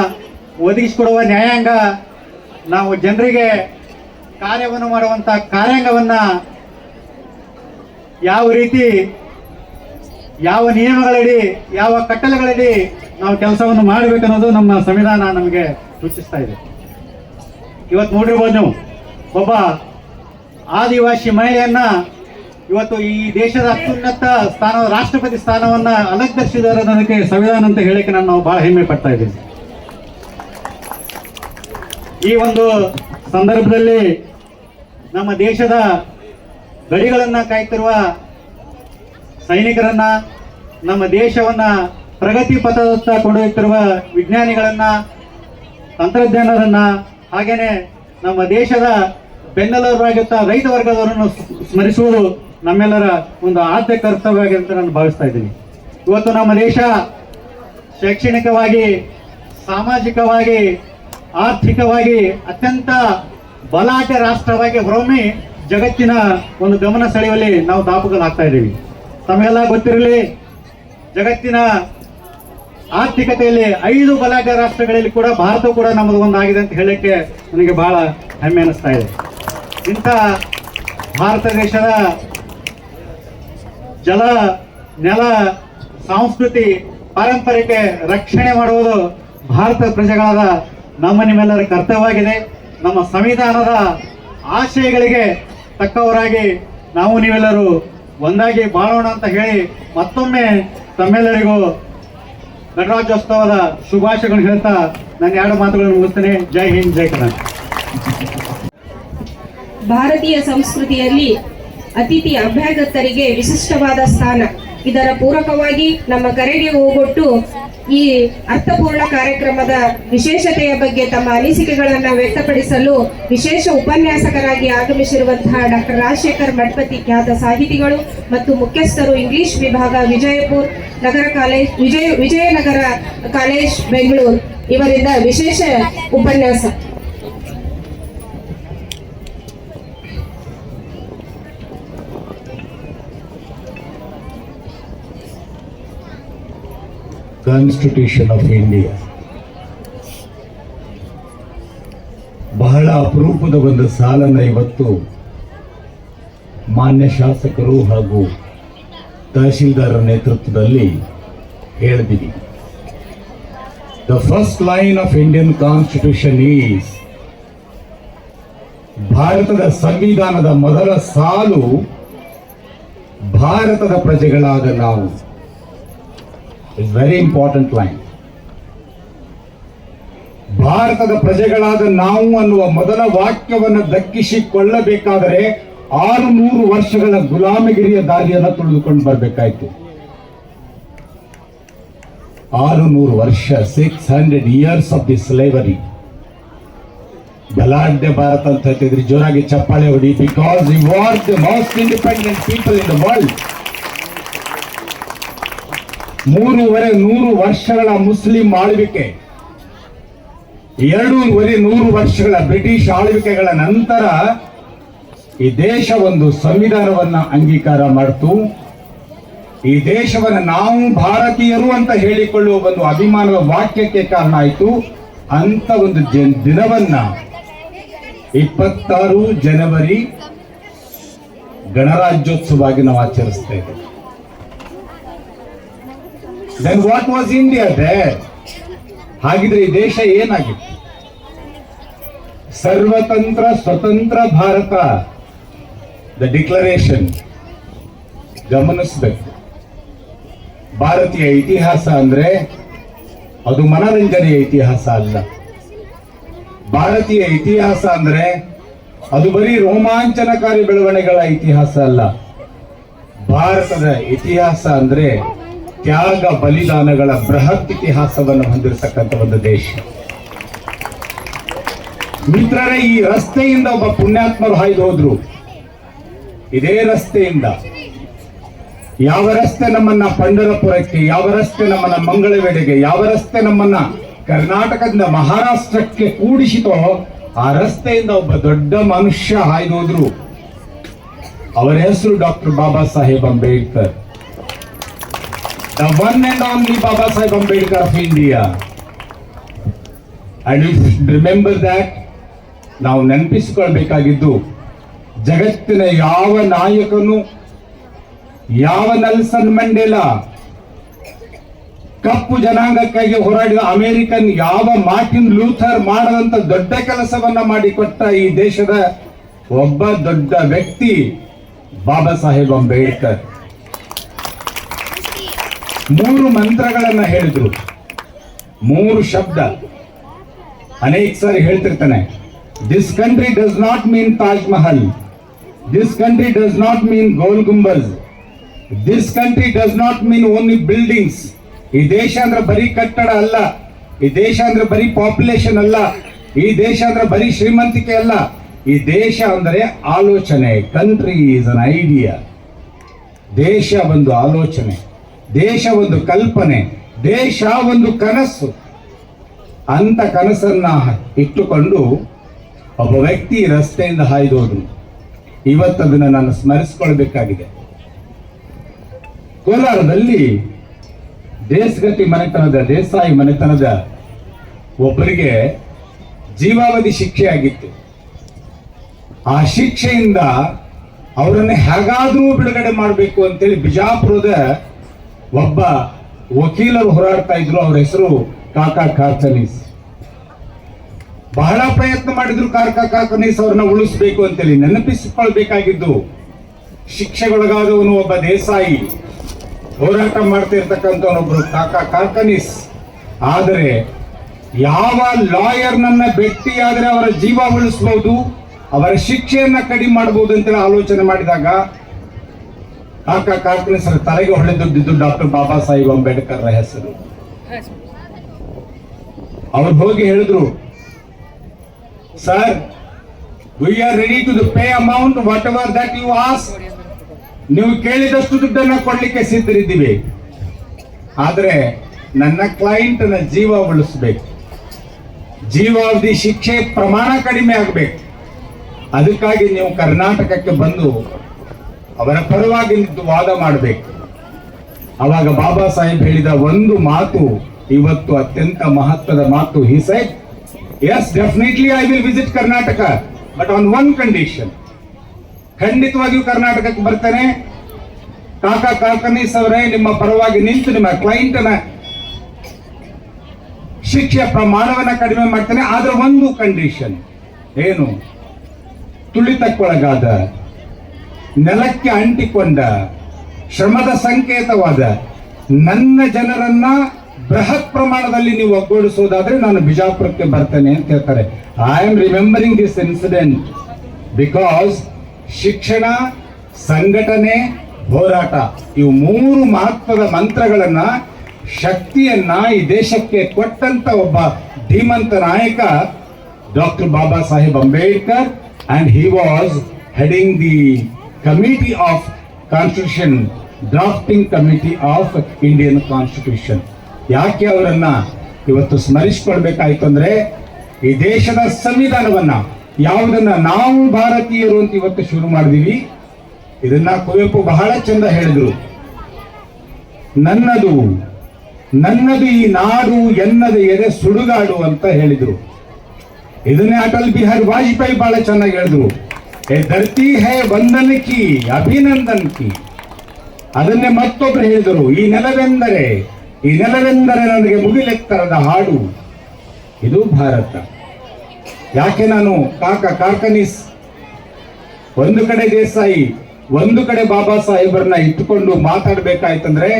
ಒದಗಿಸಿಕೊಡುವ ನ್ಯಾಯಾಂಗ, ನಾವು ಜನರಿಗೆ ಕಾರ್ಯವನ್ನು ಮಾಡುವಂಥ ಕಾರ್ಯಾಂಗವನ್ನು ಯಾವ ರೀತಿ, ಯಾವ ನಿಯಮಗಳಡಿ, ಯಾವ ಕಟ್ಟಳೆಗಳಡಿ ನಾವು ಕೆಲಸವನ್ನು ಮಾಡಬೇಕನ್ನೋದು ನಮ್ಮ ಸಂವಿಧಾನ ನಮಗೆ ಸೂಚಿಸ್ತಾ ಇದೆ. ಇವತ್ತು ನೋಡಿರ್ಬೋದು ನೀವು, ಒಬ್ಬ ಆದಿವಾಸಿ ಮಹಿಳೆಯನ್ನ ಇವತ್ತು ಈ ದೇಶದ ಅತ್ಯುನ್ನತ ಸ್ಥಾನ, ರಾಷ್ಟ್ರಪತಿ ಸ್ಥಾನವನ್ನ ಅಲಂಕರಿಸಿದ್ದಾರೆ ಅನ್ನೋದಕ್ಕೆ ಸಂವಿಧಾನ ಅಂತ ಹೇಳಿಕೆ ನಾವು ಬಹಳ ಹೆಮ್ಮೆ ಪಡ್ತಾ ಇದ್ದೀವಿ. ಈ ಒಂದು ಸಂದರ್ಭದಲ್ಲಿ ನಮ್ಮ ದೇಶದ ಗಡಿಗಳನ್ನ ಕಾಯ್ತಿರುವ ಸೈನಿಕರನ್ನ, ನಮ್ಮ ದೇಶವನ್ನ ಪ್ರಗತಿ ಪಥದತ್ತ ಕೊಂಡೊಯ್ಯುತ್ತಿರುವ ವಿಜ್ಞಾನಿಗಳನ್ನ, ತಂತ್ರಜ್ಞಾನರನ್ನ, ಹಾಗೇನೆ ನಮ್ಮ ದೇಶದ ಬೆನ್ನೆಲುಬಾಗಿರುತ್ತ ರೈತ ವರ್ಗದವರನ್ನು ಸ್ಮರಿಸುವುದು ನಮ್ಮೆಲ್ಲರ ಒಂದು ಆದ್ಯ ಕರ್ತವ್ಯ ಅಂತ ನಾನು ಭಾವಿಸ್ತಾ ಇದ್ದೀನಿ. ಇವತ್ತು ನಮ್ಮ ದೇಶ ಶೈಕ್ಷಣಿಕವಾಗಿ, ಸಾಮಾಜಿಕವಾಗಿ, ಆರ್ಥಿಕವಾಗಿ ಅತ್ಯಂತ ಬಲಾಢ್ಯ ರಾಷ್ಟ್ರವಾಗಿ ಹೊರಹೊಮ್ಮಿ ಜಗತ್ತಿನ ಒಂದು ಗಮನ ಸೆಳೆಯುವಲ್ಲಿ ನಾವು ದಾಪುಗಳಾಗ್ತಾ ಇದ್ದೀವಿ. ತಮಗೆಲ್ಲ ಗೊತ್ತಿರಲಿ, ಜಗತ್ತಿನ ಆರ್ಥಿಕತೆಯಲ್ಲಿ 5 ಬಲಾಢ್ಯ ರಾಷ್ಟ್ರಗಳಲ್ಲಿ ಕೂಡ ಭಾರತ ಕೂಡ ನಮ್ಮದು ಒಂದಾಗಿದೆ ಅಂತ ಹೇಳಕ್ಕೆ ನನಗೆ ಬಹಳ ಹೆಮ್ಮೆ ಅನಿಸ್ತಾ ಇದೆ. ಇಂಥ ಭಾರತ ದೇಶದ ಜಲ, ನೆಲ, ಸಂಸ್ಕೃತಿ, ಪಾರಂಪರಿಕೆ ರಕ್ಷಣೆ ಮಾಡುವುದು ಭಾರತ ಪ್ರಜೆಗಳಾದ ನಮ್ಮ ನಿಮ್ಮೆಲ್ಲರ ಕರ್ತವ್ಯವಾಗಿದೆ. ನಮ್ಮ ಸಂವಿಧಾನದ ಆಶಯಗಳಿಗೆ ತಕ್ಕವರಾಗಿ ನಾವು ನೀವೆಲ್ಲರೂ ಒಂದಾಗಿ ಬಾಳೋಣ ಅಂತ ಹೇಳಿ ಮತ್ತೊಮ್ಮೆ ತಮ್ಮೆಲ್ಲರಿಗೂ ಗಣರಾಜ್ಯೋತ್ಸವದ ಶುಭಾಶಯಗಳನ್ನು ಹೇಳ್ತಾ ನಾನು 2 ಮಾತುಗಳನ್ನು ಮುಗಿಸ್ತೇನೆ. ಜೈ ಹಿಂದ್, ಜೈ ಕರ್ನಾಟಕ. ಭಾರತೀಯ ಸಂಸ್ಕೃತಿಯಲ್ಲಿ ಅತಿಥಿ ಅಭ್ಯಾಗತರಿಗೆ ವಿಶಿಷ್ಟವಾದ ಸ್ಥಾನ. ಇದರ ಪೂರಕವಾಗಿ ನಮ್ಮ ಕರೆಗೆ ಹೋಗೊಟ್ಟು ಈ ಅರ್ಥಪೂರ್ಣ ಕಾರ್ಯಕ್ರಮದ ವಿಶೇಷತೆಯ ಬಗ್ಗೆ ತಮ್ಮ ಅನಿಸಿಕೆಗಳನ್ನು ವ್ಯಕ್ತಪಡಿಸಲು ವಿಶೇಷ ಉಪನ್ಯಾಸಕರಾಗಿ ಆಗಮಿಸಿರುವಂತಹ ಡಾಕ್ಟರ್ ರಾಜಶೇಖರ್ ಮಠಪತಿ, ಖ್ಯಾತ ಸಾಹಿತಿಗಳು ಮತ್ತು ಮುಖ್ಯಸ್ಥರು, ಇಂಗ್ಲಿಷ್ ವಿಭಾಗ, ವಿಜಯಪುರ ನಗರ ಕಾಲೇಜ್, ವಿಜಯನಗರ ಕಾಲೇಜ್, ಬೆಂಗಳೂರು, ಇವರಿಂದ ವಿಶೇಷ ಉಪನ್ಯಾಸ. ಕಾನ್ಸ್ಟಿಟ್ಯೂಷನ್ ಆಫ್ ಇಂಡಿಯಾ ಬಹಳ ಅಪರೂಪದ ಒಂದು ಸಾಲನ್ನು ಇವತ್ತು ಮಾನ್ಯ ಶಾಸಕರು ಹಾಗೂ ತಹಶೀಲ್ದಾರರ ನೇತೃತ್ವದಲ್ಲಿ ಹೇಳಿದ್ದೀವಿ. The first line of Indian constitution is, ಭಾರತದ ಸಂವಿಧಾನದ ಮೊದಲ ಸಾಲು ಭಾರತದ ಪ್ರಜೆಗಳಾದ ನಾವು. It's very important line. ಭಾರತದ ಪ್ರಜೆಗಳಾದ ನಾವು ಅನ್ನುವ ಮೊದಲ ವಾಕ್ಯವನ್ನು ದಕ್ಕಿಸಿಕೊಳ್ಳಬೇಕಾದರೆ 600 ವರ್ಷಗಳ ಗುಲಾಮಗಿರಿಯ ದಾರಿಯನ್ನು ತುಳಿದುಕೊಂಡು ಬರಬೇಕಾಯ್ತು. 600 ವರ್ಷ, 600 years of the slavery. ಬಲಾಢ್ಯ Bharat ಅಂತ ಹೇಳ್ತಿದ್ರಿ, ಜೋರಾಗಿ ಚಪ್ಪಾಳೆ ಹೊಡಿ. Because we war the most independent people in the world. 300 ವರ್ಷಗಳ ಮುಸ್ಲಿಂ ಆಳ್ವಿಕೆ, 200 ವರ್ಷಗಳ ಬ್ರಿಟಿಷ್ ಆಳ್ವಿಕೆಗಳ ನಂತರ ಈ ದೇಶ ಒಂದು ಸಂವಿಧಾನವನ್ನ ಅಂಗೀಕಾರ ಮಾಡಿತು. ಈ ದೇಶವನ್ನು ನಾವು ಭಾರತೀಯರು ಅಂತ ಹೇಳಿಕೊಳ್ಳುವ ಒಂದು ಅಭಿಮಾನದ ವಾಕ್ಯಕ್ಕೆ ಕಾರಣ ಆಯಿತು. ಅಂತ ಒಂದು ದಿನವನ್ನ 26 ಜನವರಿ ಗಣರಾಜ್ಯೋತ್ಸವವಾಗಿ ನಾವು ಆಚರಿಸ್ತಾ ಇದ್ದೇವೆ. Then what was India there? ಹಾಗಿದ್ರೆ ಈ ದೇಶ ಏನಾಗಿತ್ತು? ಸರ್ವತಂತ್ರ ಸ್ವತಂತ್ರ ಭಾರತ, ದ ಡಿಕ್ಲರೇಷನ್ ಗಮನಿಸಬೇಕು. ಭಾರತೀಯ ಇತಿಹಾಸ ಅಂದ್ರೆ ಅದು ಮನರಂಜನೆಯ ಇತಿಹಾಸ ಅಲ್ಲ. ಭಾರತೀಯ ಇತಿಹಾಸ ಅಂದ್ರೆ ಅದು ಬರೀ ರೋಮಾಂಚನಕಾರಿ ಬೆಳವಣಿಗೆಗಳ ಇತಿಹಾಸ ಅಲ್ಲ. ಭಾರತದ ಇತಿಹಾಸ ಅಂದ್ರೆ ತ್ಯಾಗ ಬಲಿದಾನಗಳ ಬೃಹತ್ ಇತಿಹಾಸವನ್ನು ಹೊಂದಿರತಕ್ಕಂಥ ಒಂದು ದೇಶ. ಮಿತ್ರರೇ, ಈ ರಸ್ತೆಯಿಂದ ಒಬ್ಬ ಪುಣ್ಯಾತ್ಮರು ಹಾಯ್ದು ಹೋದ್ರು. ಇದೇ ರಸ್ತೆಯಿಂದ, ಯಾವ ರಸ್ತೆ ನಮ್ಮನ್ನ ಪಂಢರಪುರಕ್ಕೆ, ಯಾವ ರಸ್ತೆ ನಮ್ಮನ್ನ ಮಂಗಳವೇಡೆಗೆ, ಯಾವ ರಸ್ತೆ ನಮ್ಮನ್ನ ಕರ್ನಾಟಕದಿಂದ ಮಹಾರಾಷ್ಟ್ರಕ್ಕೆ ಕೂಡಿಸಿತೋ, ಆ ರಸ್ತೆಯಿಂದ ಒಬ್ಬ ದೊಡ್ಡ ಮನುಷ್ಯ ಹಾಯ್ದು ಹೋದ್ರು. ಅವರ ಹೆಸರು doctor Baba Saheb Ambedkar. The one and only Baba Saheb Ambedkar of India. And you remember that, ನಾವು ನೆನಪಿಸಿಕೊಳ್ಬೇಕಾಗಿದ್ದು, ಜಗತ್ತಿನ ಯಾವ ನಾಯಕನು, ಯಾವ ನೆಲ್ಸನ್ ಮಂಡೇಲಾ, ಕಪ್ಪು ಜನಾಂಗಕ್ಕಾಗಿ ಹೋರಾಡಿದ ಅಮೆರಿಕನ್ ಯಾವ ಮಾರ್ಟಿನ್ ಲೂಥರ್ ಮಾಡದಂತ ದೊಡ್ಡ ಕೆಲಸವನ್ನ ಮಾಡಿಕೊಟ್ಟ ಈ ದೇಶದ ಒಬ್ಬ ದೊಡ್ಡ ವ್ಯಕ್ತಿ ಬಾಬಾ ಸಾಹೇಬ್ ಅಂಬೇಡ್ಕರ್. 3 ಮಂತ್ರಗಳನ್ನ ಹೇಳಿದ್ರು, 3 ಶಬ್ದ. ಅನೇಕ ಸಾರಿ ಹೇಳ್ತಿರ್ತಾನೆ, this country does not mean Taj Mahal, this country does not mean Gol Gumbaz, this country does not mean only buildings. ಈ ದೇಶ ಅಂದ್ರೆ ಬರೀ ಕಟ್ಟಡ ಅಲ್ಲ, ಈ ದೇಶ ಅಂದ್ರೆ ಬರೀ ಪಾಪ್ಯುಲೇಷನ್ ಅಲ್ಲ, ಈ ದೇಶ ಅಂದ್ರೆ ಬರೀ ಶ್ರೀಮಂತಿಕೆ ಅಲ್ಲ. ಈ ದೇಶ ಅಂದರೆ ಆಲೋಚನೆ. Country is an idea. ದೇಶ ಒಂದು ಆಲೋಚನೆ, ದೇಶ ಒಂದು ಕಲ್ಪನೆ, ದೇಶ ಒಂದು ಕನಸು. ಅಂತ ಕನಸನ್ನ ಇಟ್ಟುಕೊಂಡು ಒಬ್ಬ ವ್ಯಕ್ತಿ ರಸ್ತೆಯಿಂದ ಹಾಯ್ದು ಹೋದ್ರು. ಇವತ್ತದನ್ನ ನಾನು ಸ್ಮರಿಸಿಕೊಳ್ಬೇಕಾಗಿದೆ. ಕೋಲಾರದಲ್ಲಿ ದೇಶಗತಿ ಮನೆತನದ, ದೇಸಾಯಿ ಮನೆತನದ ಒಬ್ಬರಿಗೆ ಜೀವಾವಧಿ ಶಿಕ್ಷೆ ಆಗಿತ್ತು. ಆ ಶಿಕ್ಷೆಯಿಂದ ಅವರನ್ನೇ ಹೇಗಾದ್ರೂ ಬಿಡುಗಡೆ ಮಾಡಬೇಕು ಅಂತೇಳಿ ಬಿಜಾಪುರದ ಒಬ್ಬ ವಕೀಲರು ಹೋರಾಡ್ತಾ ಇದ್ರು. ಅವರ ಹೆಸರು ಕಾಕಾ ಕಾರ್ಕನೀಸ್. ಬಹಳ ಪ್ರಯತ್ನ ಮಾಡಿದ್ರು ಕಾಕಾ ಕಾರ್ಕನೀಸ್ ಅವ್ರನ್ನ ಉಳಿಸ್ಬೇಕು ಅಂತೇಳಿ. ನೆನಪಿಸಿಕೊಳ್ಬೇಕಾಗಿದ್ದು, ಶಿಕ್ಷೆಗೊಳಗಾದವನು ಒಬ್ಬ ದೇಸಾಯಿ, ಹೋರಾಟ ಮಾಡ್ತಾ ಇರ್ತಕ್ಕಂಥವನೊಬ್ರು ಕಾಕಾ ಕಾರ್ಕನೀಸ್. ಆದರೆ ಯಾವ ಲಾಯರ್ನನ್ನ ಭೇಟಿಯಾದರೆ ಅವರ ಜೀವ ಉಳಿಸಬಹುದು, ಅವರ ಶಿಕ್ಷೆಯನ್ನ ಕಡಿಮೆ ಮಾಡಬಹುದು ಅಂತೇಳಿ ಆಲೋಚನೆ ಮಾಡಿದಾಗ ಕಾಕಾ ಕಾರ್ಕನೀಸರ ತಲೆಗೆ ಹೊಳೆದಿದ್ದು ಡಾಕ್ಟರ್ ಬಾಬಾ ಸಾಹೇಬ್ ಅಂಬೇಡ್ಕರ್ ಹೆಸರು. ಅವ್ರು ಹೋಗಿ ಹೇಳಿದ್ರು, sir, we are ready to pay amount whatever that you ask. ನೀವು ಕೇಳಿದಷ್ಟು ದುಡ್ಡನ್ನ ಕೊಡ್ಲಿಕ್ಕೆ ಸಿದ್ಧರಿದ್ದೀವಿ, ಆದ್ರೆ ನನ್ನ ಕ್ಲೈಂಟ್ನ ಜೀವ ಉಳಿಸ್ಬೇಕು, ಜೀವಾವಧಿ ಶಿಕ್ಷೆ ಪ್ರಮಾಣ ಕಡಿಮೆ ಆಗಬೇಕು. ಅದಕ್ಕಾಗಿ ನೀವು ಕರ್ನಾಟಕಕ್ಕೆ ಬಂದು ಅವರ ಪರವಾಗಿ ನಿಂತು ವಾದ ಮಾಡಬೇಕು. ಅವಾಗ ಬಾಬಾ ಸಾಹೇಬ್ ಹೇಳಿದ ಒಂದು ಮಾತು ಇವತ್ತು ಅತ್ಯಂತ ಮಹತ್ವದ ಮಾತು. He said, yes, definitely I will visit Karnataka, but on one condition. ಖಂಡಿತವಾಗಿಯೂ ಕರ್ನಾಟಕಕ್ಕೆ ಬರ್ತೇನೆ. ಕಾಕಾ ಕಾರ್ಕನೀಸ್ ಅವರೇ, ನಿಮ್ಮ ಪರವಾಗಿ ನಿಂತು ನಿಮ್ಮ ಕ್ಲೈಂಟ್ನ ಶಿಕ್ಷೆಯ ಪ್ರಮಾಣವನ್ನ ಕಡಿಮೆ ಮಾಡ್ತೇನೆ. ಆದ್ರೆ ಒಂದು ಕಂಡೀಷನ್ ಏನು? ತುಳಿತಕ್ಕೊಳಗಾದ, ನೆಲಕ್ಕೆ ಅಂಟಿಕೊಂಡ, ಶ್ರಮದ ಸಂಕೇತವಾದ ನನ್ನ ಜನರನ್ನ ಬೃಹತ್ ಪ್ರಮಾಣದಲ್ಲಿ ನೀವು ಒಗ್ಗೂಡಿಸುವುದಾದ್ರೆ ನಾನು ಬಿಜಾಪುರಕ್ಕೆ ಬರ್ತೇನೆ ಅಂತ ಹೇಳ್ತಾರೆ. I am remembering this incident because ಶಿಕ್ಷಣ, ಸಂಘಟನೆ, ಹೋರಾಟ, ಇವು 3 ಮಹತ್ವದ ಮಂತ್ರಗಳನ್ನ ಶಕ್ತಿಯನ್ನ ಈ ದೇಶಕ್ಕೆ ಕೊಟ್ಟಂತ ಒಬ್ಬ ಧೀಮಂತ ನಾಯಕ doctor Baba Saheb Ambedkar, and he was heading the committee of constitution, drafting committee of Indian constitution. ಯಾಕೆ ಅವರನ್ನ ಇವತ್ತು ಸ್ಮರಿಸಿಕೊಳ್ಬೇಕಾಯ್ತು ಅಂದ್ರೆ, ಈ ದೇಶದ ಸಂವಿಧಾನವನ್ನ ಯಾವುದನ್ನ ನಾವು ಭಾರತೀಯರು ಅಂತ ಇವತ್ತು ಶುರು ಮಾಡಿದೀವಿ, ಇದನ್ನ ಕುವೆಂಪು ಬಹಳ ಚಂದ ಹೇಳಿದ್ರು. ನನ್ನದು ನನ್ನದು ಈ ನಾಡು ಎನ್ನದ ಎದೆ ಸುಡುಗಾಡು ಅಂತ ಹೇಳಿದ್ರು. ಇದನ್ನೇ ಅಟಲ್ ಬಿಹಾರಿ ವಾಜಪೇಯಿ ಬಹಳ ಚೆನ್ನಾಗಿ ಹೇಳಿದ್ರು. ಏ ಧರ್ತಿ ಹೇ ವಂದನ ಕಿ ಅಭಿನಂದನ್ ಕಿ. ಅದನ್ನೇ ಮತ್ತೊಬ್ರು ಹೇಳಿದರು, ಈ ನೆಲವೆಂದರೆ ನನಗೆ ಮುಗಿಲೆತ್ತರದ ಹಾಡು. ಇದು ಭಾರತ. ಯಾಕೆ ನಾನು ಕಾರ್ಕನೀಸ್, ಒಂದು ಕಡೆ ದೇಸಾಯಿ, ಒಂದು ಕಡೆ ಬಾಬಾ ಸಾಹೇಬರನ್ನ ಇಟ್ಟುಕೊಂಡು ಮಾತಾಡಬೇಕಾಯ್ತಂದ್ರೆ,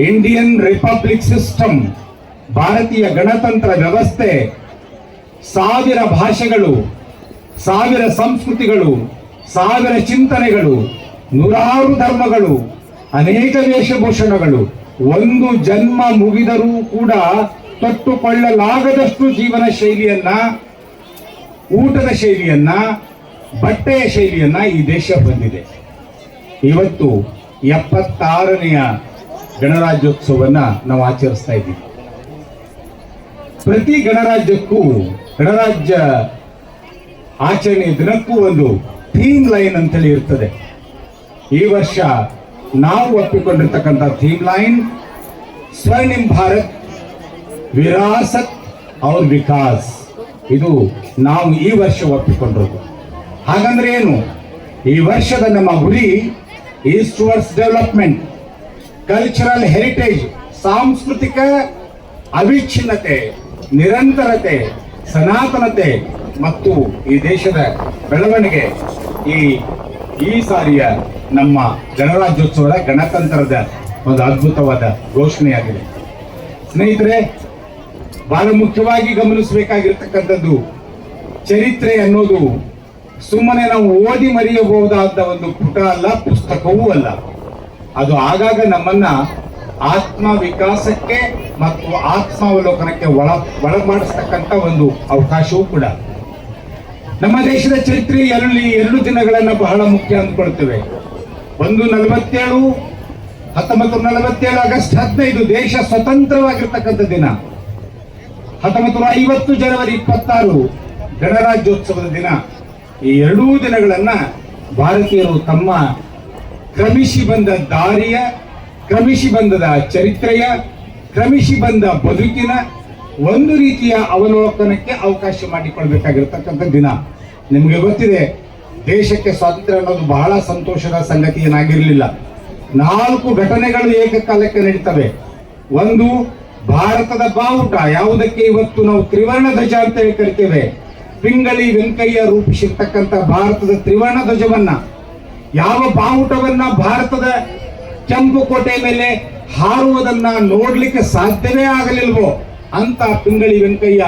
ಇಂಡಿಯನ್ ರಿಪಬ್ಲಿಕ್ ಸಿಸ್ಟಮ್, ಭಾರತೀಯ ಗಣತಂತ್ರ ವ್ಯವಸ್ಥೆ, 1000 ಭಾಷೆಗಳು, 1000 ಸಂಸ್ಕೃತಿಗಳು, 1000 ಚಿಂತನೆಗಳು, 100 ಧರ್ಮಗಳು, ಅನೇಕ ವೇಷಭೂಷಣಗಳು, ಒಂದು ಜನ್ಮ ಮುಗಿದರೂ ಕೂಡ ತೊಟ್ಟುಕೊಳ್ಳಲಾಗದಷ್ಟು ಜೀವನ ಶೈಲಿಯನ್ನ, ಊಟದ ಶೈಲಿಯನ್ನ, ಬಟ್ಟೆಯ ಶೈಲಿಯನ್ನ ಈ ದೇಶ ಹೊಂದಿದೆ. ಇವತ್ತು 76ನೇ ಗಣರಾಜ್ಯೋತ್ಸವವನ್ನ ನಾವು ಆಚರಿಸ್ತಾ ಇದ್ದೀವಿ. ಪ್ರತಿ ಗಣರಾಜ್ಯಕ್ಕೂ, ಗಣರಾಜ್ಯ ಆಚರಣೆ ದಿನಕ್ಕೂ ಒಂದು ಥೀಮ್ ಲೈನ್ ಅಂತೇಳಿ ಇರ್ತದೆ. ಈ ವರ್ಷ ನಾವು ಒಪ್ಪಿಕೊಂಡಿರ್ತಕ್ಕಂಥ ಥೀಮ್ ಲೈನ್ ಸ್ವರ್ಣಿಮ್ ಭಾರತ್ ವಿರಾಸತ್ ಔರ್ ವಿಕಾಸ್. ಇದು ನಾವು ಈ ವರ್ಷ ಒಪ್ಪಿಕೊಂಡಿರೋದು. ಹಾಗಂದ್ರೆ ಏನು? ಈ ವರ್ಷದ ನಮ್ಮ ಗುರಿ is towards development, cultural heritage, ಸಾಂಸ್ಕೃತಿಕ ಅವಿಚ್ಛಿನ್ನತೆ, ನಿರಂತರತೆ, ಸನಾತನತೆ ಮತ್ತು ಈ ದೇಶದ ಬೆಳವಣಿಗೆ. ಈ ಸಾರಿಯ ನಮ್ಮ ಗಣರಾಜ್ಯೋತ್ಸವದ ಗಣತಂತ್ರದ ಒಂದು ಅದ್ಭುತವಾದ ಘೋಷಣೆಯಾಗಿದೆ. ಸ್ನೇಹಿತರೆ, ಬಹಳ ಮುಖ್ಯವಾಗಿ ಗಮನಿಸಬೇಕಾಗಿರ್ತಕ್ಕಂಥದ್ದು, ಚರಿತ್ರೆ ಅನ್ನೋದು ಸುಮ್ಮನೆ ನಾವು ಓದಿ ಮರೆಯಬಹುದಾದ ಒಂದು ಪುಟ ಅಲ್ಲ, ಪುಸ್ತಕವೂ ಅಲ್ಲ. ಅದು ಆಗಾಗ ನಮ್ಮನ್ನ ಆತ್ಮ ವಿಕಾಸಕ್ಕೆ ಮತ್ತು ಆತ್ಮಾವಲೋಕನಕ್ಕೆ ಒಳಮಾಡಿಸ್ತಕ್ಕಂಥ ಒಂದು ಅವಕಾಶವೂ ಕೂಡ. ನಮ್ಮ ದೇಶದ ಚರಿತ್ರೆಯಲ್ಲಿ 2 ದಿನಗಳನ್ನ ಬಹಳ ಮುಖ್ಯ ಅಂದ್ಕೊಳ್ತೇವೆ. ಒಂದು 1947 ಆಗಸ್ಟ್ 15 ದೇಶ ಸ್ವತಂತ್ರವಾಗಿರ್ತಕ್ಕಂಥ ದಿನ. 1950 ಜನವರಿ 26 ಗಣರಾಜ್ಯೋತ್ಸವದ ದಿನ. ಈ 2 ದಿನಗಳನ್ನ ಭಾರತೀಯರು ತಮ್ಮ ಕ್ರಮಿಸಿ ಬಂದ ದಾರಿಯ, ಕ್ರಮಿಸಿ ಬಂದದ ಚರಿತ್ರೆಯ, ಕ್ರಮಿಸಿ ಬಂದ ಬದುಕಿನ ಒಂದು ರೀತಿಯ ಅವಲೋಕನಕ್ಕೆ ಅವಕಾಶ ಮಾಡಿಕೊಳ್ಬೇಕಾಗಿರ್ತಕ್ಕಂಥ ದಿನ. ನಿಮಗೆ ಗೊತ್ತಿದೆ, ದೇಶಕ್ಕೆ ಸ್ವಾತಂತ್ರ್ಯ ಅನ್ನೋದು ಬಹಳ ಸಂತೋಷದ ಸಂಗತಿ ಏನಾಗಿರಲಿಲ್ಲ. 4 ಘಟನೆಗಳು ಏಕಕಾಲಕ್ಕೆ ನಡೀತವೆ. ಒಂದು, ಭಾರತದ ಬಾವುಟ, ಯಾವುದಕ್ಕೆ ಇವತ್ತು ನಾವು ತ್ರಿವರ್ಣ ಧ್ವಜ ಅಂತ ಹೇಳಿ ಕರಿತೇವೆ. ಪಿಂಗಳಿ ವೆಂಕಯ್ಯ ರೂಪಿಸಿರ್ತಕ್ಕಂಥ ಭಾರತದ ತ್ರಿವರ್ಣ ಧ್ವಜವನ್ನ, ಯಾವ ಬಾವುಟವನ್ನ ಭಾರತದ ಕೆಂಪು ಕೋಟೆ ಮೇಲೆ ಹಾರುವುದನ್ನ ನೋಡ್ಲಿಕ್ಕೆ ಸಾಧ್ಯವೇ ಆಗಲಿಲ್ವೋ ಅಂತ ಪಿಂಗಳಿ ವೆಂಕಯ್ಯ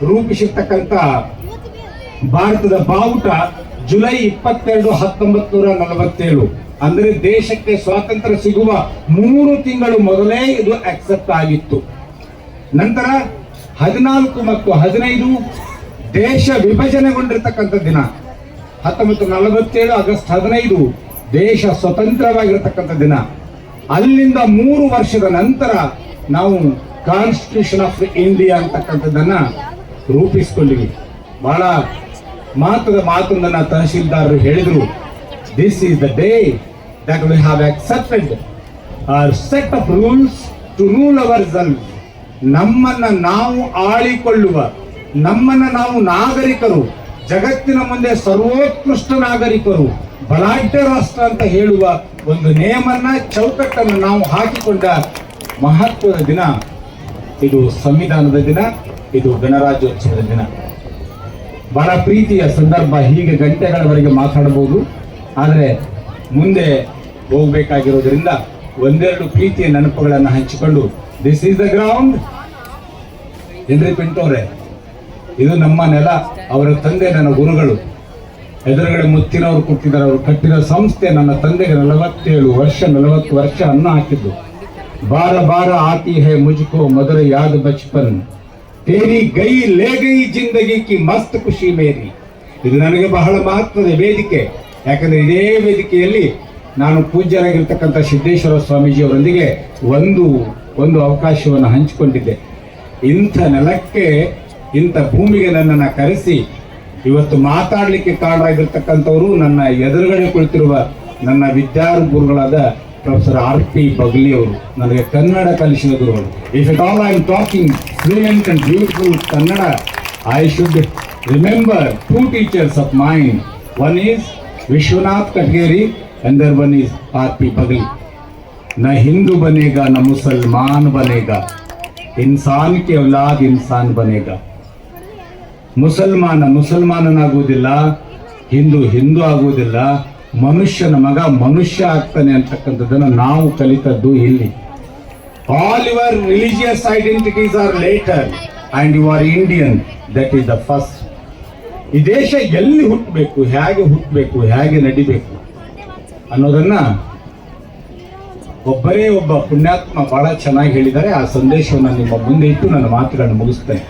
ರೂಪಿಸಿರ್ತಕ್ಕಂಥ ಭಾರತದ ಬಾವುಟ ಜುಲೈ 22, 1947, ಅಂದ್ರೆ ದೇಶಕ್ಕೆ ಸ್ವಾತಂತ್ರ್ಯ ಸಿಗುವ 3 ತಿಂಗಳು ಮೊದಲೇ ಇದು ಅಕ್ಸೆಪ್ಟ್ ಆಗಿತ್ತು. ನಂತರ 14 ಮತ್ತು 15 ದೇಶ ವಿಭಜನೆಗೊಂಡಿರ್ತಕ್ಕಂಥ ದಿನ. 1947 ಆಗಸ್ಟ್ 15 ದೇಶ ಸ್ವತಂತ್ರವಾಗಿರ್ತಕ್ಕಂಥ ದಿನ. ಅಲ್ಲಿಂದ 3 ವರ್ಷದ ನಂತರ ನಾವು ಕಾನ್ಸ್ಟಿಟ್ಯೂಷನ್ ಆಫ್ ಇಂಡಿಯಾ ಅಂತಕ್ಕಂಥದ್ದನ್ನ ರೂಪಿಸಿಕೊಂಡಿವಿ. ಬಹಳ ಮಹತ್ವದ ಮಾತನ್ನ ತಹಶೀಲ್ದಾರರು ಹೇಳಿದ್ರು. This is the day that we have accepted our set of rules to rule ourselves. ನಮ್ಮನ್ನ ನಾವು ಆಳಿಕೊಳ್ಳುವ, ನಮ್ಮನ್ನ ನಾವು ನಾಗರಿಕರು, ಜಗತ್ತಿನ ಮುಂದೆ ಸರ್ವೋತ್ಕೃಷ್ಟ ನಾಗರಿಕರು, ಬಲಾಢ್ಯ ರಾಷ್ಟ್ರ ಅಂತ ಹೇಳುವ ಒಂದು ನೇಮನ್ನ, ಚೌಕಟ್ಟನ್ನು ನಾವು ಹಾಕಿಕೊಂಡ ಮಹತ್ವದ ದಿನ ಇದು. ಸಂವಿಧಾನದ ದಿನ, ಇದು ಗಣರಾಜ್ಯೋತ್ಸವದ ದಿನ. ಬಹಳ ಪ್ರೀತಿಯ ಸಂದರ್ಭ. ಹೀಗೆ ಗಂಟೆಗಳವರೆಗೆ ಮಾತಾಡಬಹುದು, ಆದರೆ ಮುಂದೆ ಹೋಗ್ಬೇಕಾಗಿರೋದ್ರಿಂದ ಒಂದೆರಡು ಪ್ರೀತಿಯ ನೆನಪುಗಳನ್ನು ಹಂಚಿಕೊಂಡು, this is the ground. Henry ಪಿಂಟೋರೆ, ಇದು ನಮ್ಮ ನೆಲ. ಅವರ ತಂದೆ ನನ್ನ ಗುರುಗಳು. ಎದುರುಗಡೆ ಮುತ್ತಿನವರು ಕೊಟ್ಟಿದ್ದಾರೆ. ಅವರು ಕಟ್ಟಿದ ಸಂಸ್ಥೆ ನನ್ನ ತಂದೆಗೆ 40 ವರ್ಷ ಅನ್ನ ಹಾಕಿದ್ದು. बार बार आती है मुझको मधुर याद बचपन तेरी गई ले गई जिंदगी की मस्त ಖುಷಿ ಮೇರಿ. ಇದು ನನಗೆ ಬಹಳ ಮಹತ್ವದ ವೇದಿಕೆ. ಯಾಕಂದ್ರೆ ಇದೇ ವೇದಿಕೆಯಲ್ಲಿ ನಾನು ಪೂಜ್ಯರಾಗಿರ್ತಕ್ಕಂಥ ಸಿದ್ದೇಶ್ವರ ಸ್ವಾಮೀಜಿ ಅವರೊಂದಿಗೆ ಒಂದು ಅವಕಾಶವನ್ನು ಹಂಚಿಕೊಂಡಿದ್ದೆ. ಇಂಥ ನೆಲಕ್ಕೆ, ಇಂಥ ಭೂಮಿಗೆ ನನ್ನನ್ನು ಕರೆಸಿ ಇವತ್ತು ಮಾತಾಡಲಿಕ್ಕೆ ಕಾರಣರಾಗಿರ್ತಕ್ಕಂಥವರು ನನ್ನ ಎದುರುಗಡೆ ಕುಳಿತಿರುವ ನನ್ನ ವಿದ್ಯಾಗುರುಗಳಾದ ಪ್ರೊಫೆಸರ್ RP ಬಗ್ಲಿ ಅವರು, ನನಗೆ ಕನ್ನಡ ಕಲಿಸಿದ ಗುರುಗಳು. If it all I am talking fluent and beautiful Kannada, I should remember 2 teachers of mine. One is Vishwanath Katgeri and then one is RP बगली. न हिंदू बनेगा न मुसलमान बनेगा, इंसान के औलाद इंसान बनेगा. ಮುಸಲ್ಮಾನನಾಗುವುದಿಲ್ಲ, ಹಿಂದೂ ಆಗುವುದಿಲ್ಲ, ಮನುಷ್ಯನ ಮಗ ಮನುಷ್ಯ ಆಗ್ತಾನೆ ಅಂತಕ್ಕಂಥದ್ದನ್ನು ನಾವು ಕಲಿತದ್ದು ಇಲ್ಲಿ. All your religious identities are later and you are Indian, that is the first. ಈ ದೇಶ ಎಲ್ಲಿ ಹುಟ್ಟಬೇಕು, ಹೇಗೆ ನಡಿಬೇಕು ಅನ್ನೋದನ್ನ ಒಬ್ಬರೇ ಒಬ್ಬ ಪುಣ್ಯಾತ್ಮ ಬಹಳ ಚೆನ್ನಾಗಿ ಹೇಳಿದ್ದಾರೆ. ಆ ಸಂದೇಶವನ್ನು ನಿಮ್ಮ ಮುಂದೆ ಇಟ್ಟು ನನ್ನ ಮಾತುಗಳನ್ನು ಮುಗಿಸ್ತೇನೆ.